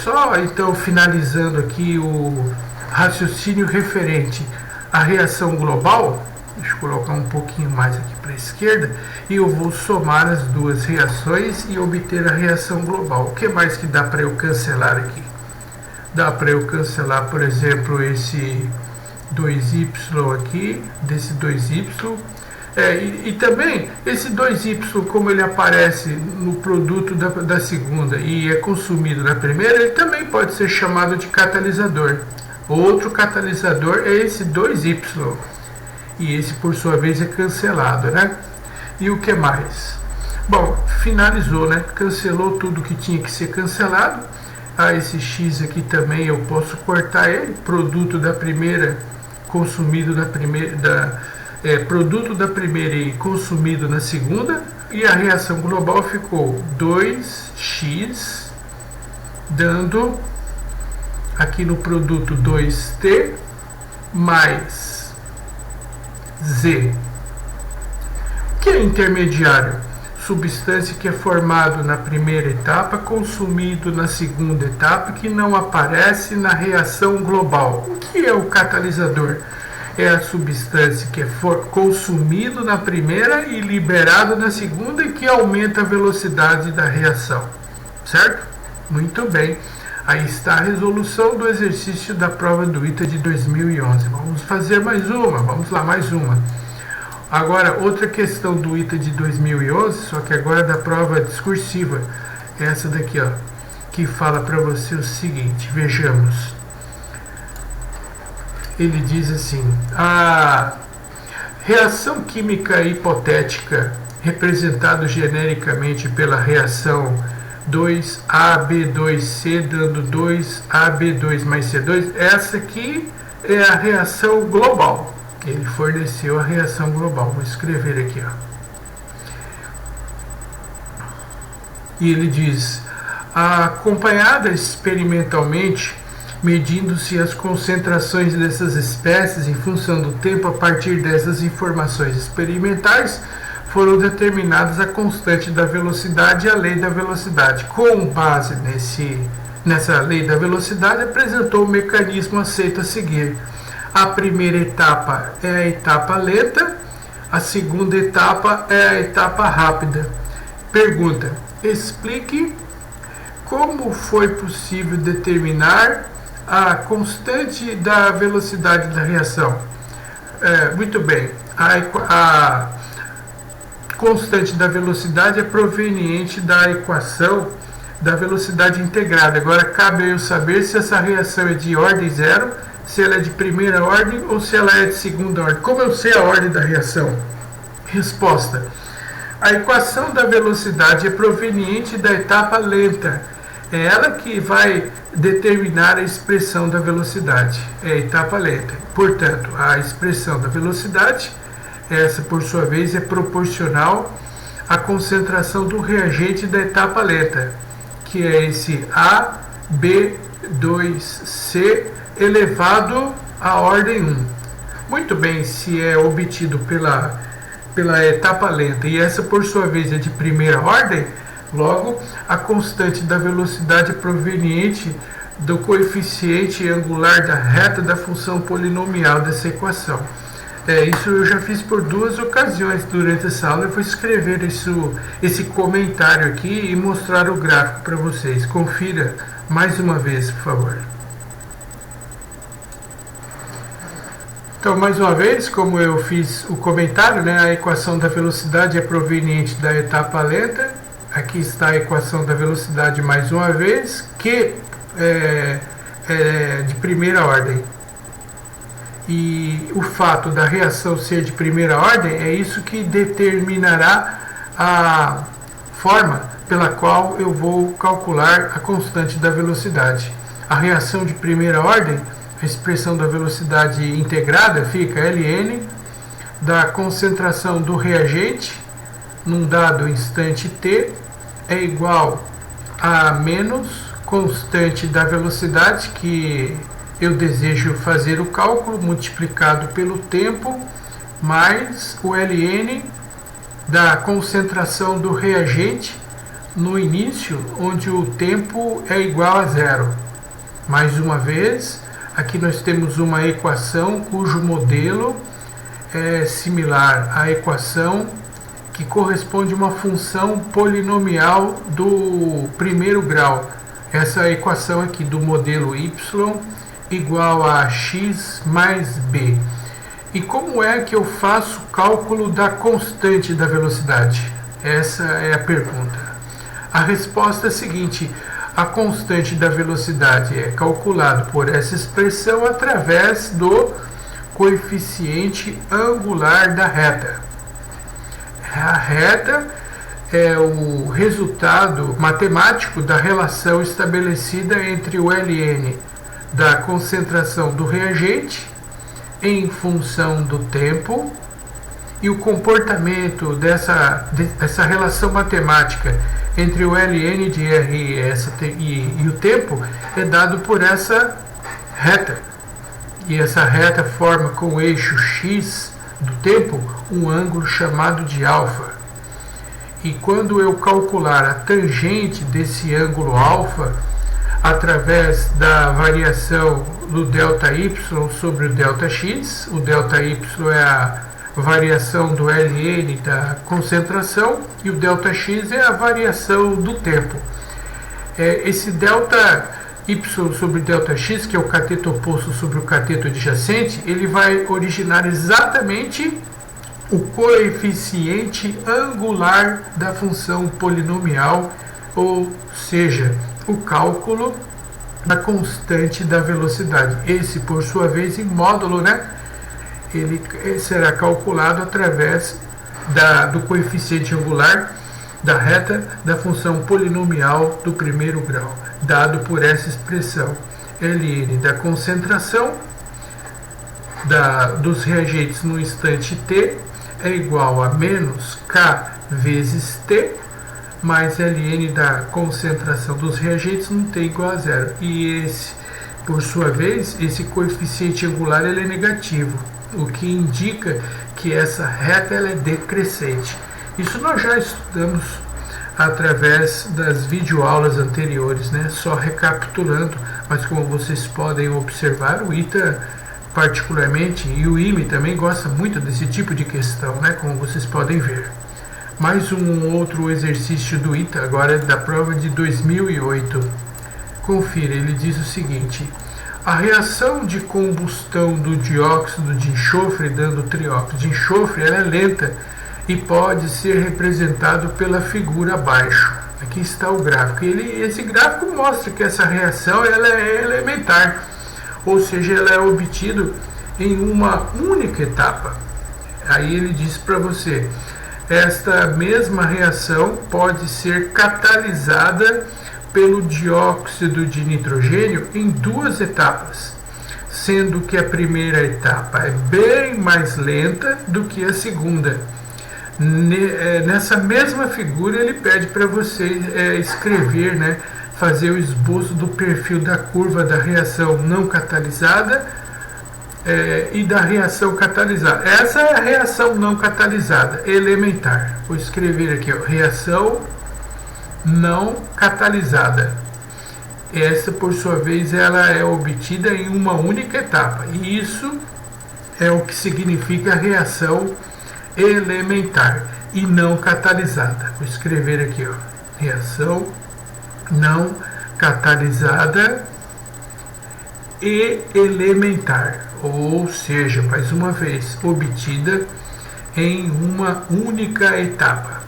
Só então finalizando aqui o raciocínio referente à reação global. Deixa eu colocar um pouquinho mais aqui para a esquerda e eu vou somar as duas reações e obter a reação global. O que mais que dá para eu cancelar aqui? Dá para eu cancelar, por exemplo, esse 2y aqui, desse 2y. E também esse 2y, como ele aparece no produto da segunda e é consumido na primeira, ele também pode ser chamado de catalisador. Outro catalisador é esse 2y. E esse, por sua vez, é cancelado, né? E o que mais? Bom, finalizou, né? Cancelou tudo que tinha que ser cancelado. Esse X aqui também eu posso cortar ele. Produto da primeira, consumido na primeira... produto da primeira e consumido na segunda, e a reação global ficou 2x, dando aqui no produto 2t mais z. O que é intermediário? Substância que é formado na primeira etapa, consumido na segunda etapa, que não aparece na reação global. O que é o catalisador? É a substância que é consumido na primeira e liberado na segunda e que aumenta a velocidade da reação. Certo? Muito bem. Aí está a resolução do exercício da prova do ITA de 2011. Vamos fazer mais uma. Vamos lá, mais uma. Agora, outra questão do ITA de 2011, só que agora da prova discursiva. Essa daqui, ó, que fala para você o seguinte. Vejamos. Ele diz assim: a reação química hipotética, representada genericamente pela reação 2AB2C, dando 2AB2 mais C2, essa aqui é a reação global. Ele forneceu a reação global. Vou escrever aqui, ó. E ele diz: acompanhada experimentalmente, medindo-se as concentrações dessas espécies em função do tempo, a partir dessas informações experimentais, foram determinadas a constante da velocidade e a lei da velocidade. Com base nessa lei da velocidade, apresentou o mecanismo aceito a seguir. A primeira etapa é a etapa lenta, A segunda etapa é a etapa rápida. Pergunta: explique como foi possível determinar a constante da velocidade da reação. Muito bem, a constante da velocidade é proveniente da equação da velocidade integrada. Agora cabe eu saber se essa reação é de ordem zero, se ela é de primeira ordem ou se ela é de segunda ordem. Como eu sei a ordem da reação? Resposta: a equação da velocidade é proveniente da etapa lenta. É ela que vai determinar a expressão da velocidade. É a etapa lenta. Portanto, a expressão da velocidade, essa por sua vez é proporcional à concentração do reagente da etapa lenta, que é esse AB2C elevado à ordem 1. Muito bem, se é obtido pela etapa lenta e essa por sua vez é de primeira ordem, logo a constante da velocidade é proveniente do coeficiente angular da reta da função polinomial dessa equação. Isso eu já fiz por 2 ocasiões durante essa aula. Eu vou escrever esse comentário aqui e mostrar o gráfico para vocês. Confira mais uma vez, por favor. Então, mais uma vez, como eu fiz o comentário, né, a equação da velocidade é proveniente da etapa lenta. Aqui está a equação da velocidade mais uma vez, que é de primeira ordem. E o fato da reação ser de primeira ordem é isso que determinará a forma pela qual eu vou calcular a constante da velocidade. A reação de primeira ordem, a expressão da velocidade integrada fica ln da concentração do reagente num dado instante t é igual a menos constante da velocidade que eu desejo fazer o cálculo multiplicado pelo tempo mais o ln da concentração do reagente no início, onde o tempo é igual a zero. Mais uma vez, aqui nós temos uma equação cujo modelo é similar à equação que corresponde a uma função polinomial do primeiro grau. Essa equação aqui do modelo y igual a x mais b. E como é que eu faço o cálculo da constante da velocidade? Essa é a pergunta. A resposta é a seguinte: a constante da velocidade é calculada por essa expressão através do coeficiente angular da reta. A reta é o resultado matemático da relação estabelecida entre o ln da concentração do reagente em função do tempo e o comportamento dessa relação matemática entre o ln de r e o tempo é dado por essa reta. E essa reta forma com o eixo x do tempo um ângulo chamado de alfa. E quando eu calcular a tangente desse ângulo alfa através da variação do ΔY sobre o ΔX, o ΔY é a variação do ln da concentração e o ΔX é a variação do tempo. Esse ΔY sobre ΔX, que é o cateto oposto sobre o cateto adjacente, ele vai originar exatamente o coeficiente angular da função polinomial, ou seja, o cálculo da constante da velocidade. Esse, por sua vez, em módulo, né, ele será calculado através do coeficiente angular da reta da função polinomial do primeiro grau, dado por essa expressão ln da concentração dos reagentes no instante t é igual a menos k vezes t mais ln da concentração dos reagentes no t igual a zero. E esse, por sua vez, esse coeficiente angular ele é negativo, o que indica que essa reta ela é decrescente. Isso nós já estudamos através das videoaulas anteriores, né? Só recapitulando, mas como vocês podem observar, o ITA particularmente, e o IME também gosta muito desse tipo de questão, né, como vocês podem ver. Mais um outro exercício do ITA, agora da prova de 2008. Confira, ele diz o seguinte: a reação de combustão do dióxido de enxofre dando trióxido de enxofre, ela é lenta e pode ser representado pela figura abaixo. Aqui está o gráfico. Esse gráfico mostra que essa reação ela é elementar, ou seja, ela é obtida em uma única etapa. Aí ele diz para você: esta mesma reação pode ser catalisada pelo dióxido de nitrogênio em duas etapas, sendo que a primeira etapa é bem mais lenta do que a segunda. Nessa mesma figura ele pede para você escrever, né, fazer o esboço do perfil da curva da reação não catalisada e da reação catalisada. Essa é a reação não catalisada, elementar. Vou escrever aqui, ó, reação não catalisada. Essa, por sua vez, ela é obtida em uma única etapa. E isso é o que significa reação elementar e não catalisada. Vou escrever aqui, ó, reação não catalisada e elementar. Ou seja, mais uma vez, obtida em uma única etapa.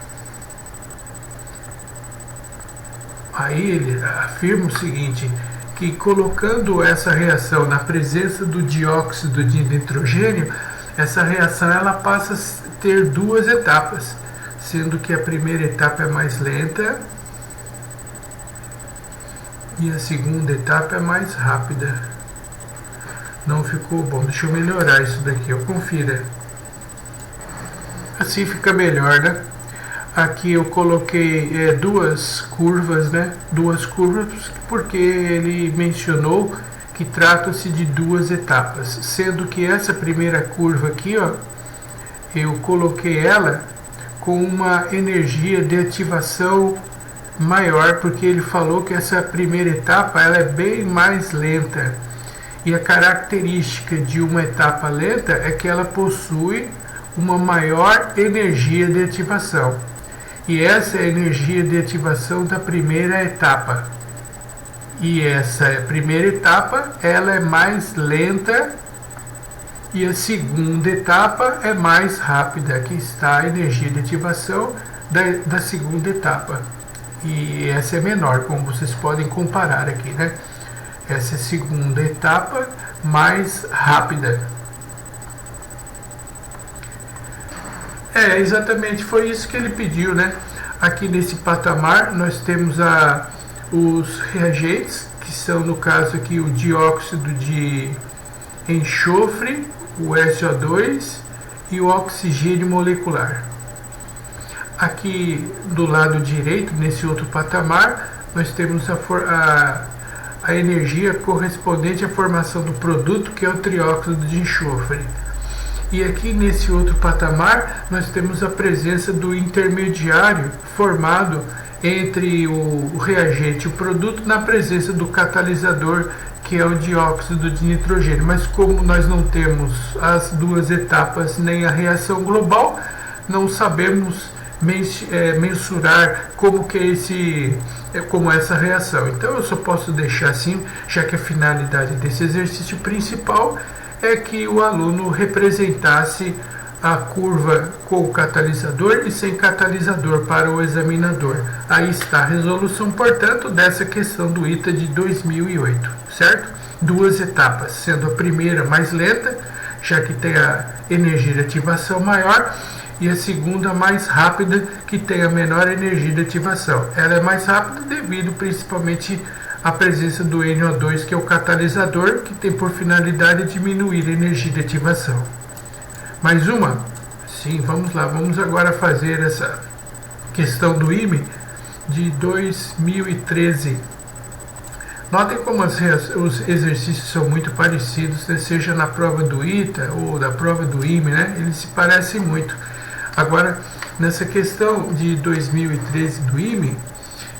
Aí ele afirma o seguinte, que colocando essa reação na presença do dióxido de nitrogênio, essa reação ela passa a ter duas etapas, sendo que a primeira etapa é mais lenta e a segunda etapa é mais rápida. Não ficou bom, deixa eu melhorar isso daqui, ó, confira. Assim fica melhor, né? Aqui eu coloquei duas curvas, né? Duas curvas porque ele mencionou que trata-se de duas etapas, sendo que essa primeira curva aqui, ó, eu coloquei ela com uma energia de ativação maior, porque ele falou que essa primeira etapa ela é bem mais lenta. E a característica de uma etapa lenta é que ela possui uma maior energia de ativação. E essa é a energia de ativação da primeira etapa. E essa primeira etapa ela é mais lenta e a segunda etapa é mais rápida. Aqui está a energia de ativação da segunda etapa. E essa é menor, como vocês podem comparar aqui, né? Essa é a segunda etapa mais rápida. Exatamente, foi isso que ele pediu, né? Aqui nesse patamar nós temos os reagentes, que são no caso aqui o dióxido de enxofre, o SO2 e o oxigênio molecular. Aqui do lado direito, nesse outro patamar, nós temos a energia correspondente à formação do produto, que é o trióxido de enxofre. E aqui nesse outro patamar nós temos a presença do intermediário formado entre o reagente e o produto na presença do catalisador, que é o dióxido de nitrogênio. Mas como nós não temos as duas etapas nem a reação global, não sabemos mensurar como que como essa reação. Então eu só posso deixar assim, já que a finalidade desse exercício principal é que o aluno representasse a curva com o catalisador e sem catalisador para o examinador. Aí está a resolução, portanto, dessa questão do ITA de 2008, certo? Duas etapas, sendo a primeira mais lenta, já que tem a energia de ativação maior, e a segunda mais rápida, que tem a menor energia de ativação. Ela é mais rápida devido principalmente a presença do NO2, que é o catalisador, que tem por finalidade diminuir a energia de ativação. Mais uma? Sim, vamos lá. Vamos agora fazer essa questão do IME de 2013. Notem como os exercícios são muito parecidos, né? Seja na prova do ITA ou da prova do IME, né? Eles se parecem muito. Agora, nessa questão de 2013 do IME,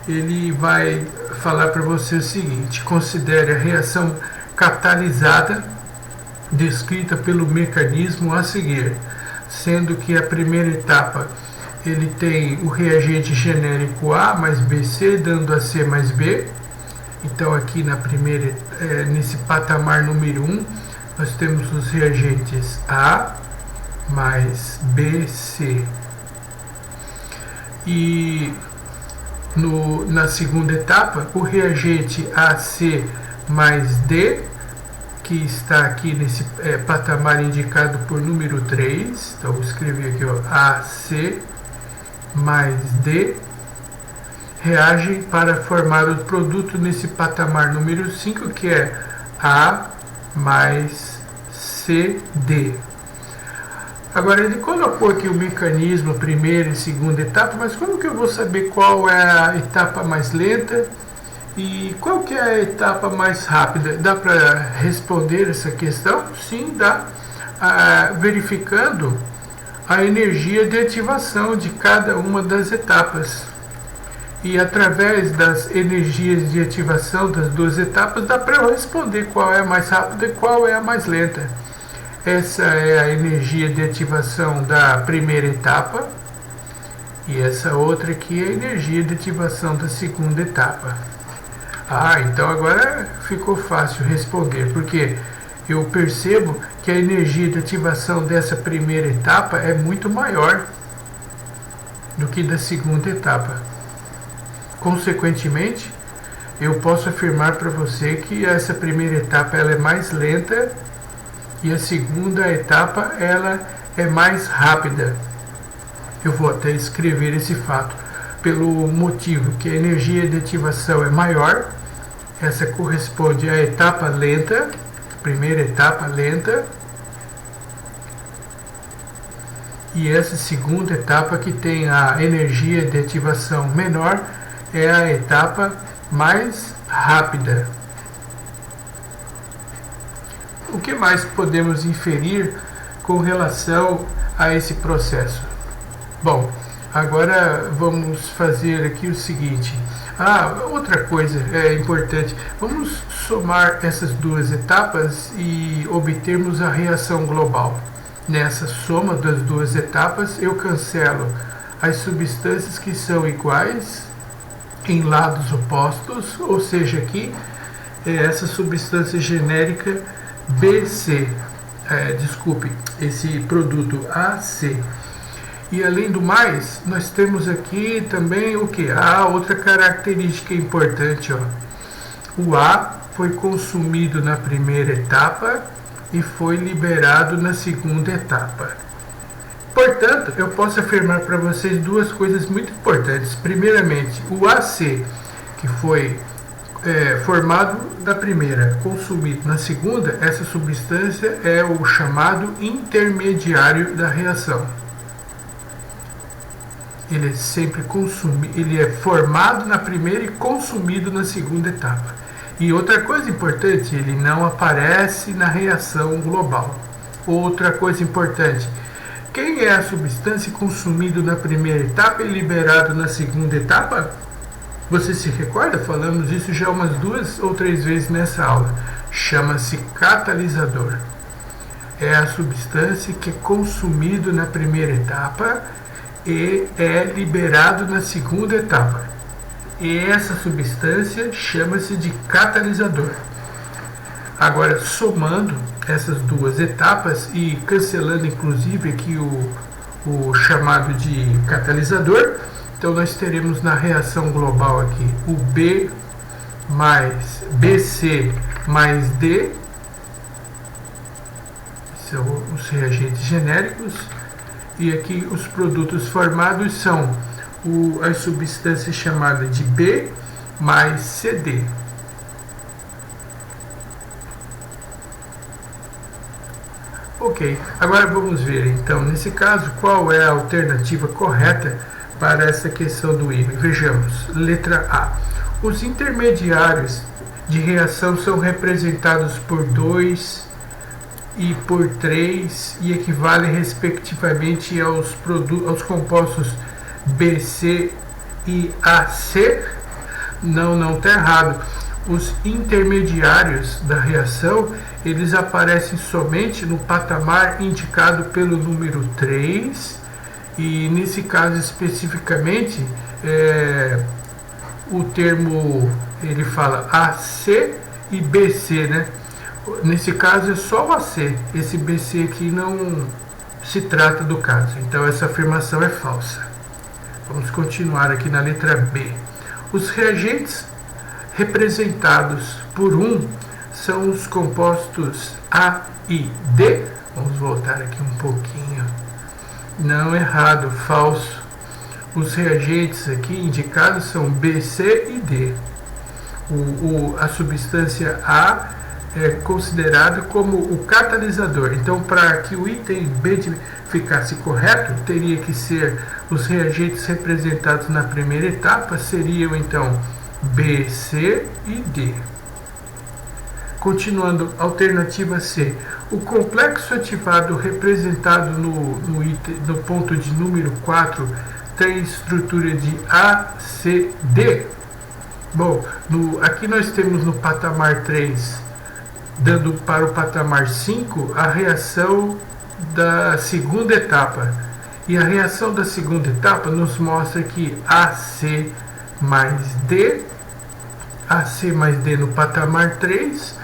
ele vai falar para você o seguinte: considere a reação catalisada descrita pelo mecanismo a seguir, sendo que a primeira etapa ele tem o reagente genérico A mais BC dando a C mais B. Então aqui na primeira, nesse patamar número 1, nós temos os reagentes A mais BC. E na segunda etapa, o reagente AC mais D, que está aqui nesse patamar indicado por número 3. Então, vou escrever aqui, ó, AC mais D, reagem para formar o produto nesse patamar número 5, que é A mais CD. Agora, ele colocou aqui o mecanismo, primeira e segunda etapa, mas como que eu vou saber qual é a etapa mais lenta e qual que é a etapa mais rápida? Dá para responder essa questão? Sim, dá. Verificando a energia de ativação de cada uma das etapas. E através das energias de ativação das duas etapas, dá para eu responder qual é a mais rápida e qual é a mais lenta. Essa é a energia de ativação da primeira etapa. E essa outra aqui é a energia de ativação da segunda etapa. Então agora ficou fácil responder, porque eu percebo que a energia de ativação dessa primeira etapa é muito maior do que da segunda etapa. Consequentemente, eu posso afirmar para você que essa primeira etapa ela é mais lenta e a segunda etapa ela é mais rápida. Eu vou até escrever esse fato. Pelo motivo que a energia de ativação é maior, essa corresponde à etapa lenta, primeira etapa lenta, e essa segunda etapa que tem a energia de ativação menor é a etapa mais rápida. O que mais podemos inferir com relação a esse processo? Bom, agora vamos fazer aqui o seguinte. Outra coisa importante. Vamos somar essas duas etapas e obtermos a reação global. Nessa soma das duas etapas, eu cancelo as substâncias que são iguais em lados opostos, ou seja, aqui essa substância genérica BC, esse produto AC. E além do mais, nós temos aqui também o que? Outra característica importante, ó. O A foi consumido na primeira etapa e foi liberado na segunda etapa. Portanto, eu posso afirmar para vocês duas coisas muito importantes. Primeiramente, o AC, que foi formado na primeira, consumido na segunda, essa substância é o chamado intermediário da reação. Ele é sempre ele é formado na primeira e consumido na segunda etapa. E outra coisa importante, ele não aparece na reação global. Outra coisa importante, quem é a substância consumida na primeira etapa e liberado na segunda etapa? Você se recorda? Falamos isso já umas 2 ou 3 vezes nessa aula. Chama-se catalisador. É a substância que é consumido na primeira etapa e é liberado na segunda etapa. E essa substância chama-se de catalisador. Agora, somando essas duas etapas e cancelando inclusive aqui o chamado de catalisador, então nós teremos na reação global aqui o B mais BC mais D, são os reagentes genéricos. E aqui os produtos formados são as substâncias chamadas de B mais CD. Ok, agora vamos ver então, nesse caso, qual é a alternativa correta para essa questão do ímã. Vejamos, letra A. Os intermediários de reação são representados por 2 e por 3 e equivalem respectivamente aos compostos BC e AC. Não está errado. Os intermediários da reação, eles aparecem somente no patamar indicado pelo número 3, e nesse caso especificamente, o termo, ele fala AC e BC, né? Nesse caso é só o AC, esse BC aqui não se trata do caso, então essa afirmação é falsa. Vamos continuar aqui na letra B. Os reagentes representados por 1 são os compostos A e D. Vamos voltar aqui um pouquinho. Não, errado, falso. Os reagentes aqui indicados são B, C e D. A substância A é considerada como o catalisador. Então, para que o item B ficasse correto, teria que ser os reagentes representados na primeira etapa, seriam então B, C e D. Continuando, alternativa C. O complexo ativado representado no ponto de número 4 tem estrutura de A, C, D. Bom, aqui nós temos no patamar 3, dando para o patamar 5, a reação da segunda etapa. E a reação da segunda etapa nos mostra que AC mais D no patamar 3,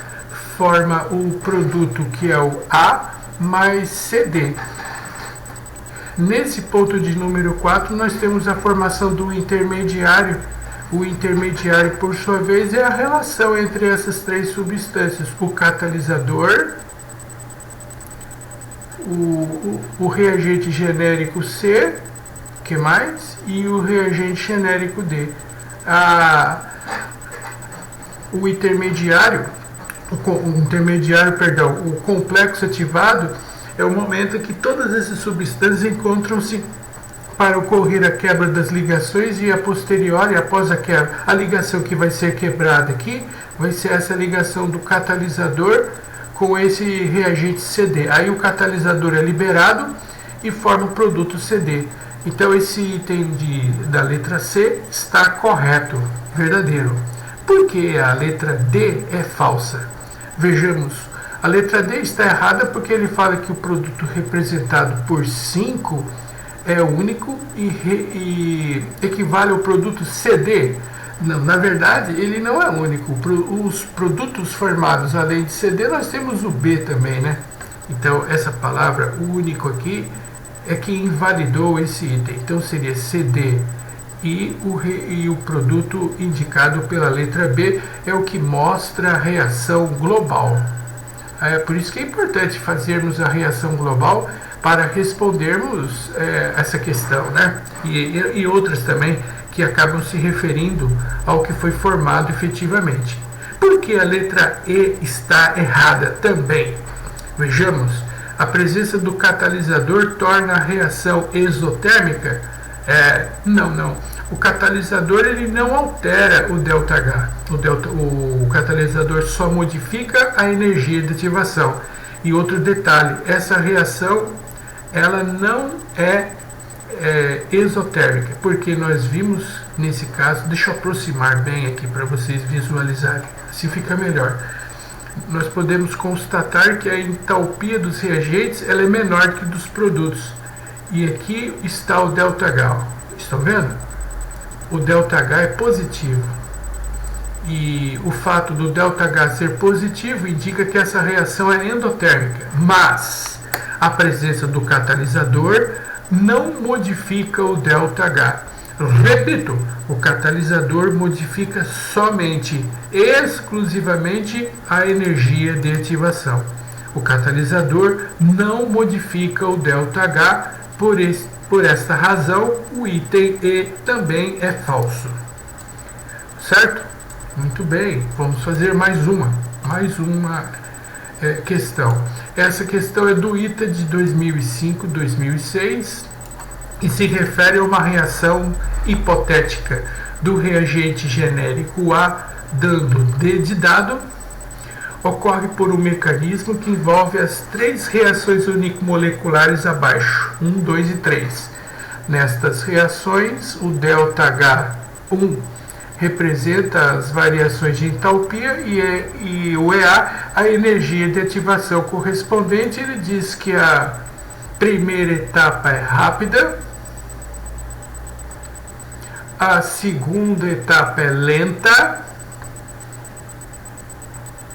forma o produto que é o A mais CD. Nesse ponto de número 4, nós temos a formação do intermediário. O intermediário, por sua vez, é a relação entre essas três substâncias: o catalisador, o reagente genérico C, que mais? E o reagente genérico D. O complexo ativado é o momento em que todas essas substâncias encontram-se para ocorrer a quebra das ligações, e a posteriori, após a quebra, a ligação que vai ser quebrada aqui vai ser essa ligação do catalisador com esse reagente CD. Aí o catalisador é liberado e forma o produto CD. Então esse item da letra C está correto, verdadeiro. Por que a letra D é falsa? Vejamos, a letra D está errada porque ele fala que o produto representado por 5 é único e equivale ao produto CD. Não, na verdade, ele não é único. Os produtos formados além de CD, nós temos o B também, né? Então, essa palavra único aqui é que invalidou esse item. Então, seria CD. E o produto indicado pela letra B é o que mostra a reação global. É por isso que é importante fazermos a reação global para respondermos essa questão, né? E outras também que acabam se referindo ao que foi formado efetivamente. Por que a letra E está errada também? Vejamos, a presença do catalisador torna a reação exotérmica? Não. O catalisador ele não altera o ΔH. O catalisador só modifica a energia de ativação. E outro detalhe, essa reação ela não é exotérmica, porque nós vimos nesse caso, deixa eu aproximar bem aqui para vocês visualizarem, assim fica melhor. Nós podemos constatar que a entalpia dos reagentes ela é menor que dos produtos. E aqui está o ΔH. Estão vendo? O ΔH é positivo. E o fato do ΔH ser positivo indica que essa reação é endotérmica. Mas a presença do catalisador não modifica o ΔH. Repito, o catalisador modifica somente, exclusivamente a energia de ativação. O catalisador não modifica o ΔH, por esta razão, o item E também é falso. Certo? Muito bem, vamos fazer mais uma questão. Essa questão é do ITA de 2005-2006 e se refere a uma reação hipotética do reagente genérico A dando D de dado. Ocorre por um mecanismo que envolve as três reações unimoleculares abaixo, 1, 2 e 3. Nestas reações, o ΔH1 representa as variações de entalpia e o EA, a energia de ativação correspondente. Ele diz que a primeira etapa é rápida, a segunda etapa é lenta,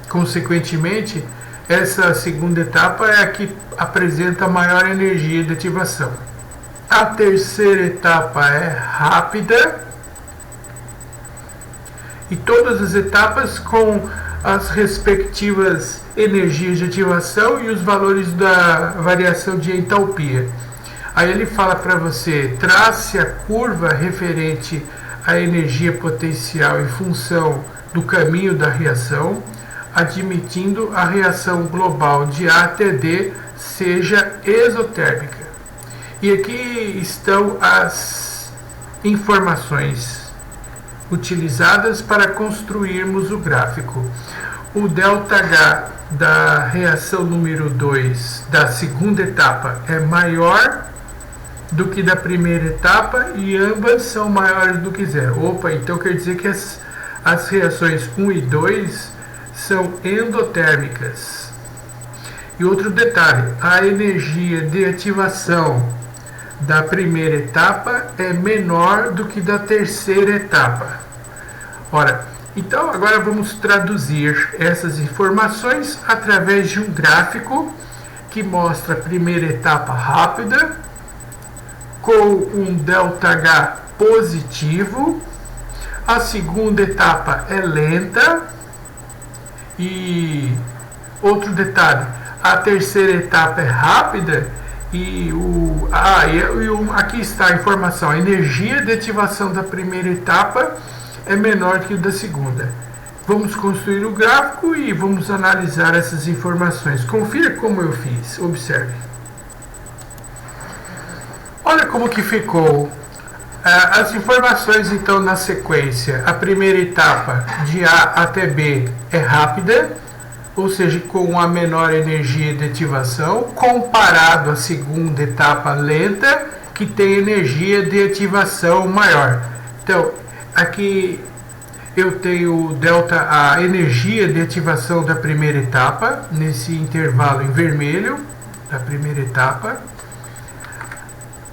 consequentemente, essa segunda etapa é a que apresenta maior energia de ativação. A terceira etapa é rápida, e todas as etapas com as respectivas energias de ativação e os valores da variação de entalpia. Aí ele fala para você, trace a curva referente à energia potencial em função do caminho da reação, admitindo a reação global de A até D seja exotérmica. E aqui estão as informações utilizadas para construirmos o gráfico. O ΔH da reação número 2 da segunda etapa é maior do que da primeira etapa e ambas são maiores do que zero. Opa, então quer dizer que as reações 1 e 2 são endotérmicas. E outro detalhe, a energia de ativação da primeira etapa é menor do que da terceira etapa. Ora, então agora vamos traduzir essas informações através de um gráfico que mostra a primeira etapa rápida, com um ΔH positivo, a segunda etapa é lenta e outro detalhe, a terceira etapa é rápida e aqui está a informação, a energia de ativação da primeira etapa é menor que o da segunda. Vamos construir o gráfico e vamos analisar essas informações. Confira como eu fiz, observe. Olha como que ficou. As informações então na sequência. A primeira etapa de A até B é rápida, ou seja, com a menor energia de ativação, comparado à segunda etapa lenta, que tem energia de ativação maior. Então, aqui eu tenho a energia de ativação da primeira etapa, nesse intervalo em vermelho, da primeira etapa.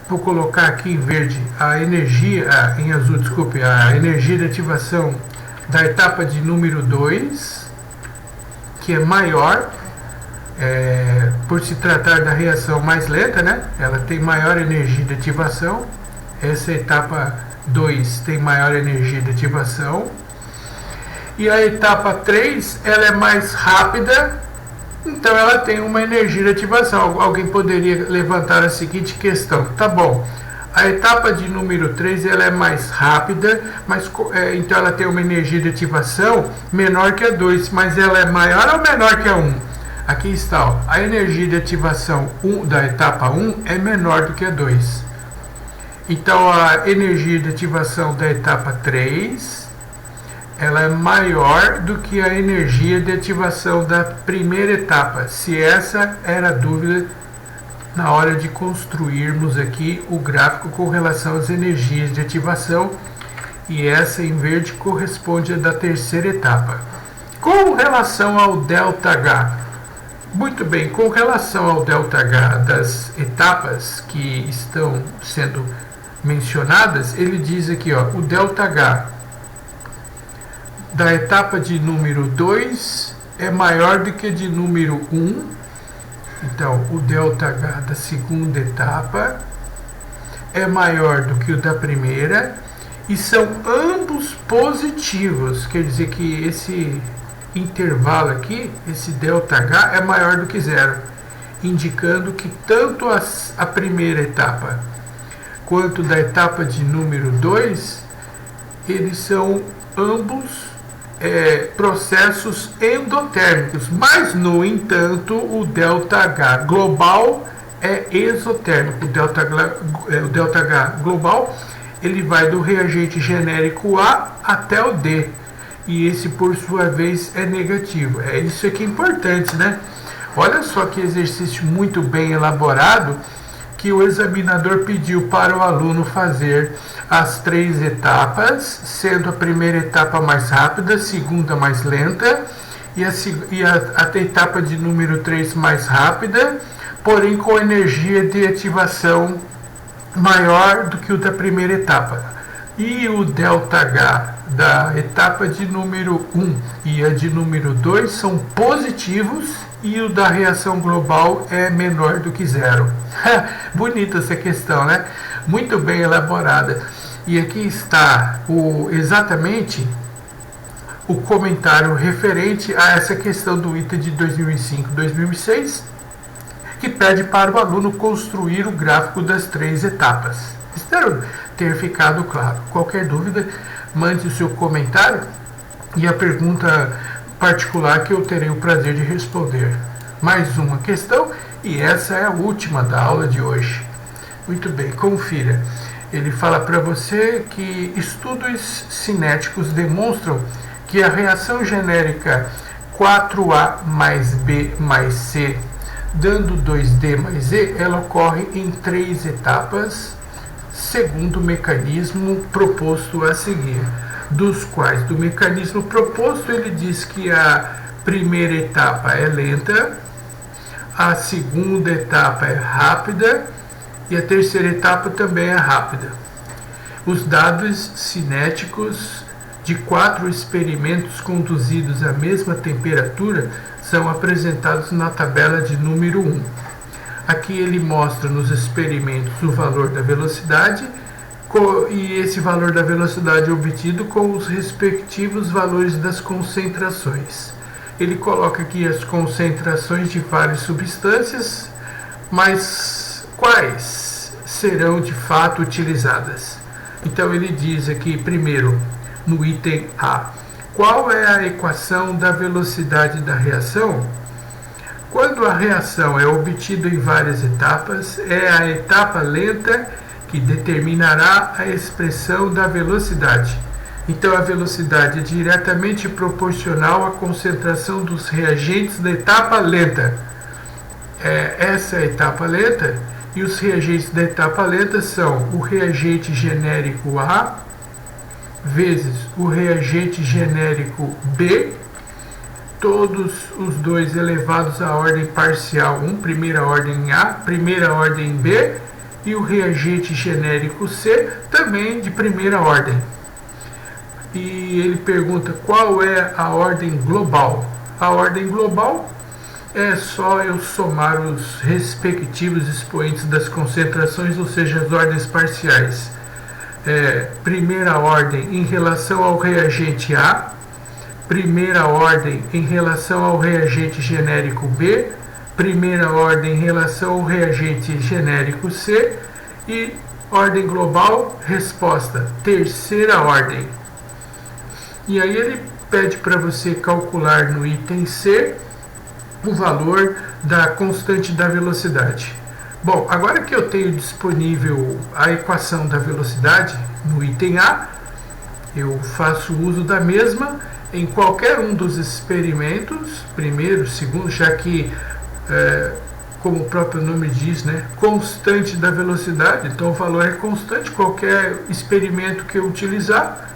Vou colocar aqui em verde a energia, em azul, desculpe, a energia de ativação da etapa de número 2, que é maior, por se tratar da reação mais lenta, né? Ela tem maior energia de ativação. Essa etapa 2 tem maior energia de ativação. E a etapa 3, ela é mais rápida, então ela tem uma energia de ativação. Alguém poderia levantar a seguinte questão: tá bom, a etapa de número 3 ela é mais rápida, mas então ela tem uma energia de ativação menor que a 2, mas ela é maior ou menor que a 1? Aqui está, ó, a energia de ativação da etapa 1 é menor do que a 2. Então a energia de ativação da etapa 3 ela é maior do que a energia de ativação da primeira etapa, se essa era a dúvida na hora de construirmos aqui o gráfico com relação às energias de ativação, e essa em verde corresponde à da terceira etapa. Com relação ao ΔH, muito bem, com relação ao ΔH das etapas que estão sendo mencionadas, ele diz aqui, ó, o ΔH da etapa de número 2 é maior do que de número 1. Então, o ΔH da segunda etapa é maior do que o da primeira e são ambos positivos. Quer dizer que esse intervalo aqui, esse ΔH, é maior do que zero, indicando que tanto a primeira etapa quanto da etapa de número 2, eles são ambos processos endotérmicos, mas no entanto o ΔH global é exotérmico. O ΔH global ele vai do reagente genérico A até o D, e esse por sua vez é negativo. Isso aqui é importante, né? Olha só que exercício muito bem elaborado, que o examinador pediu para o aluno fazer as 3 etapas, sendo a primeira etapa mais rápida, a segunda mais lenta e a etapa de número 3 mais rápida, porém com energia de ativação maior do que o da primeira etapa. E o ΔH da etapa de número 1 e a de número 2 são positivos e o da reação global é menor do que zero. Bonita essa questão, né? Muito bem elaborada. E aqui está exatamente o comentário referente a essa questão do item de 2005-2006, que pede para o aluno construir o gráfico das 3 etapas. Espero ter ficado claro. Qualquer dúvida, mande o seu comentário e a pergunta particular que eu terei o prazer de responder. Mais uma questão e essa é a última da aula de hoje. Muito bem, confira. Ele fala para você que estudos cinéticos demonstram que a reação genérica 4A mais B mais C, dando 2D mais E, ela ocorre em 3 etapas, segundo o mecanismo proposto a seguir, dos quais, do mecanismo proposto, ele diz que a primeira etapa é lenta, a segunda etapa é rápida e a terceira etapa também é rápida. Os dados cinéticos de 4 experimentos conduzidos à mesma temperatura são apresentados na tabela de número 1. Aqui ele mostra nos experimentos o valor da velocidade e esse valor da velocidade é obtido com os respectivos valores das concentrações. Ele coloca aqui as concentrações de várias substâncias, mas quais serão de fato utilizadas? Então ele diz aqui primeiro, no item A, qual é a equação da velocidade da reação? Quando a reação é obtida em várias etapas, é a etapa lenta que determinará a expressão da velocidade. Então a velocidade é diretamente proporcional à concentração dos reagentes da etapa lenta. Essa é a etapa lenta e os reagentes da etapa lenta são o reagente genérico A vezes o reagente genérico B, todos os dois elevados à ordem parcial 1, primeira ordem A, primeira ordem B, e o reagente genérico C, também de primeira ordem. E ele pergunta qual é a ordem global. A ordem global é só eu somar os respectivos expoentes das concentrações, ou seja, as ordens parciais. Primeira ordem em relação ao reagente A, primeira ordem em relação ao reagente genérico B, primeira ordem em relação ao reagente genérico C e ordem global, resposta, terceira ordem. E aí ele pede para você calcular no item C o valor da constante da velocidade. Bom, agora que eu tenho disponível a equação da velocidade no item A, eu faço uso da mesma em qualquer um dos experimentos, primeiro, segundo, já que, como o próprio nome diz, né, constante da velocidade, então o valor é constante, qualquer experimento que eu utilizar,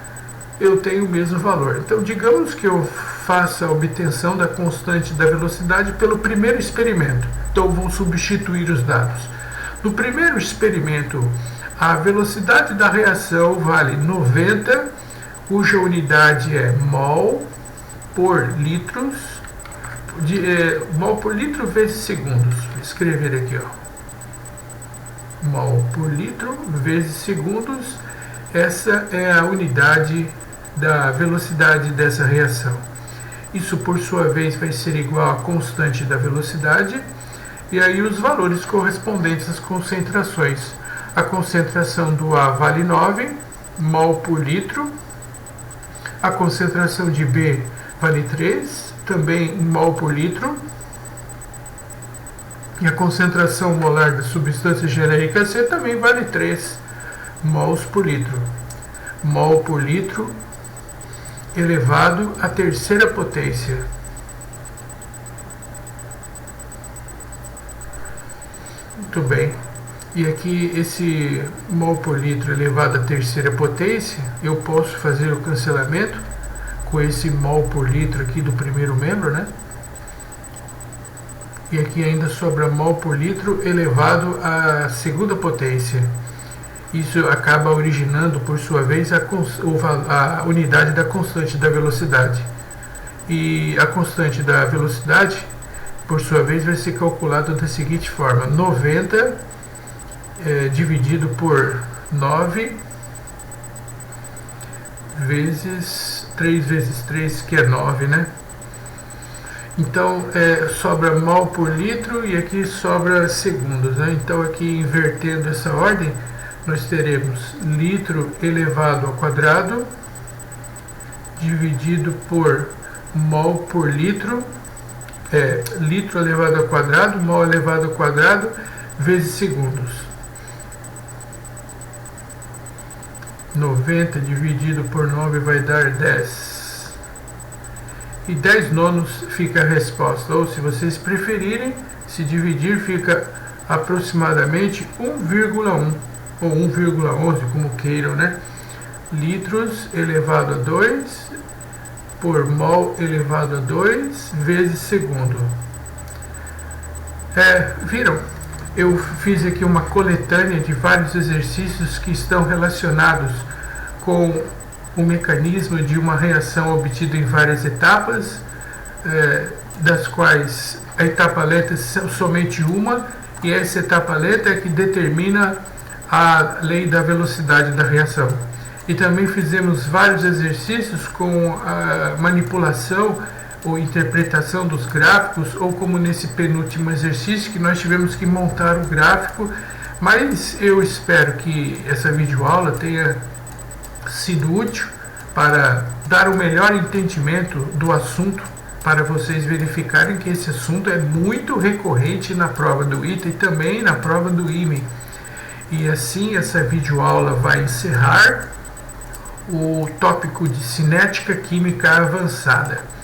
eu tenho o mesmo valor. Então, digamos que eu faça a obtenção da constante da velocidade pelo primeiro experimento. Então, vou substituir os dados. No primeiro experimento, a velocidade da reação vale 90, cuja unidade é mol por litros, mol por litro vezes segundos. Vou escrever aqui, ó. Mol por litro vezes segundos. Essa é a unidade da velocidade dessa reação. Isso, por sua vez, vai ser igual à constante da velocidade e aí os valores correspondentes às concentrações. A concentração do A vale 9 mol por litro, a concentração de B vale 3, também mol por litro, e a concentração molar da substância genérica C também vale 3 mols por litro. Mol por litro elevado à terceira potência. Muito bem. E aqui esse mol por litro elevado à terceira potência, eu posso fazer o cancelamento com esse mol por litro aqui do primeiro membro, né? E aqui ainda sobra mol por litro elevado à segunda potência. Isso acaba originando, por sua vez, a unidade da constante da velocidade. E a constante da velocidade, por sua vez, vai ser calculada da seguinte forma: 90 dividido por 9 vezes 3 vezes 3, que é 9, né? Então sobra mol por litro e aqui sobra segundos, né? Então aqui, invertendo essa ordem, nós teremos litro elevado ao quadrado dividido por mol por litro, litro elevado ao quadrado, mol elevado ao quadrado, vezes segundos. 90 dividido por 9 vai dar 10. E 10 nonos fica a resposta. Ou, se vocês preferirem, se dividir, fica aproximadamente 1,1 ou 1,11, como queiram, né? Litros elevado a 2 por mol elevado a 2 vezes segundo. Viram? Eu fiz aqui uma coletânea de vários exercícios que estão relacionados com o mecanismo de uma reação obtida em várias etapas, das quais a etapa lenta é somente uma, e essa etapa lenta é que determina a lei da velocidade da reação. E também fizemos vários exercícios com a manipulação ou interpretação dos gráficos, ou como nesse penúltimo exercício, que nós tivemos que montar o gráfico. Mas eu espero que essa videoaula tenha sido útil para dar o melhor entendimento do assunto, para vocês verificarem que esse assunto é muito recorrente na prova do ITA e também na prova do IME. E assim, essa videoaula vai encerrar o tópico de cinética química avançada.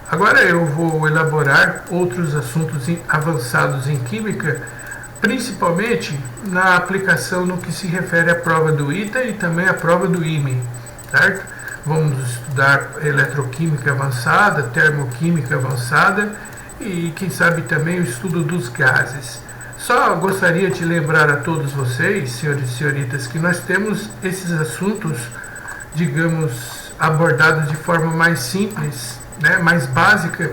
Agora eu vou elaborar outros assuntos avançados em química, principalmente na aplicação no que se refere à prova do ITA e também à prova do IME, certo? Vamos estudar eletroquímica avançada, termoquímica avançada e, quem sabe, também o estudo dos gases. Só gostaria de lembrar a todos vocês, senhores e senhoritas, que nós temos esses assuntos, digamos, abordados de forma mais simples, né, mais básica,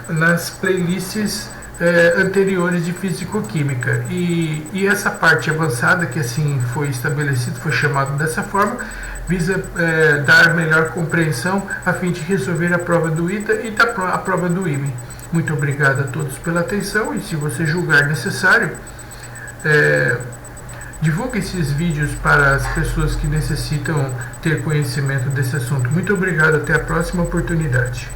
nas playlists anteriores de físico-química. E essa parte avançada, que assim foi estabelecido, foi chamado dessa forma, visa dar melhor compreensão a fim de resolver a prova do ITA e a prova do IME. Muito obrigado a todos pela atenção, e se você julgar necessário, divulgue esses vídeos para as pessoas que necessitam ter conhecimento desse assunto. Muito obrigado, até a próxima oportunidade.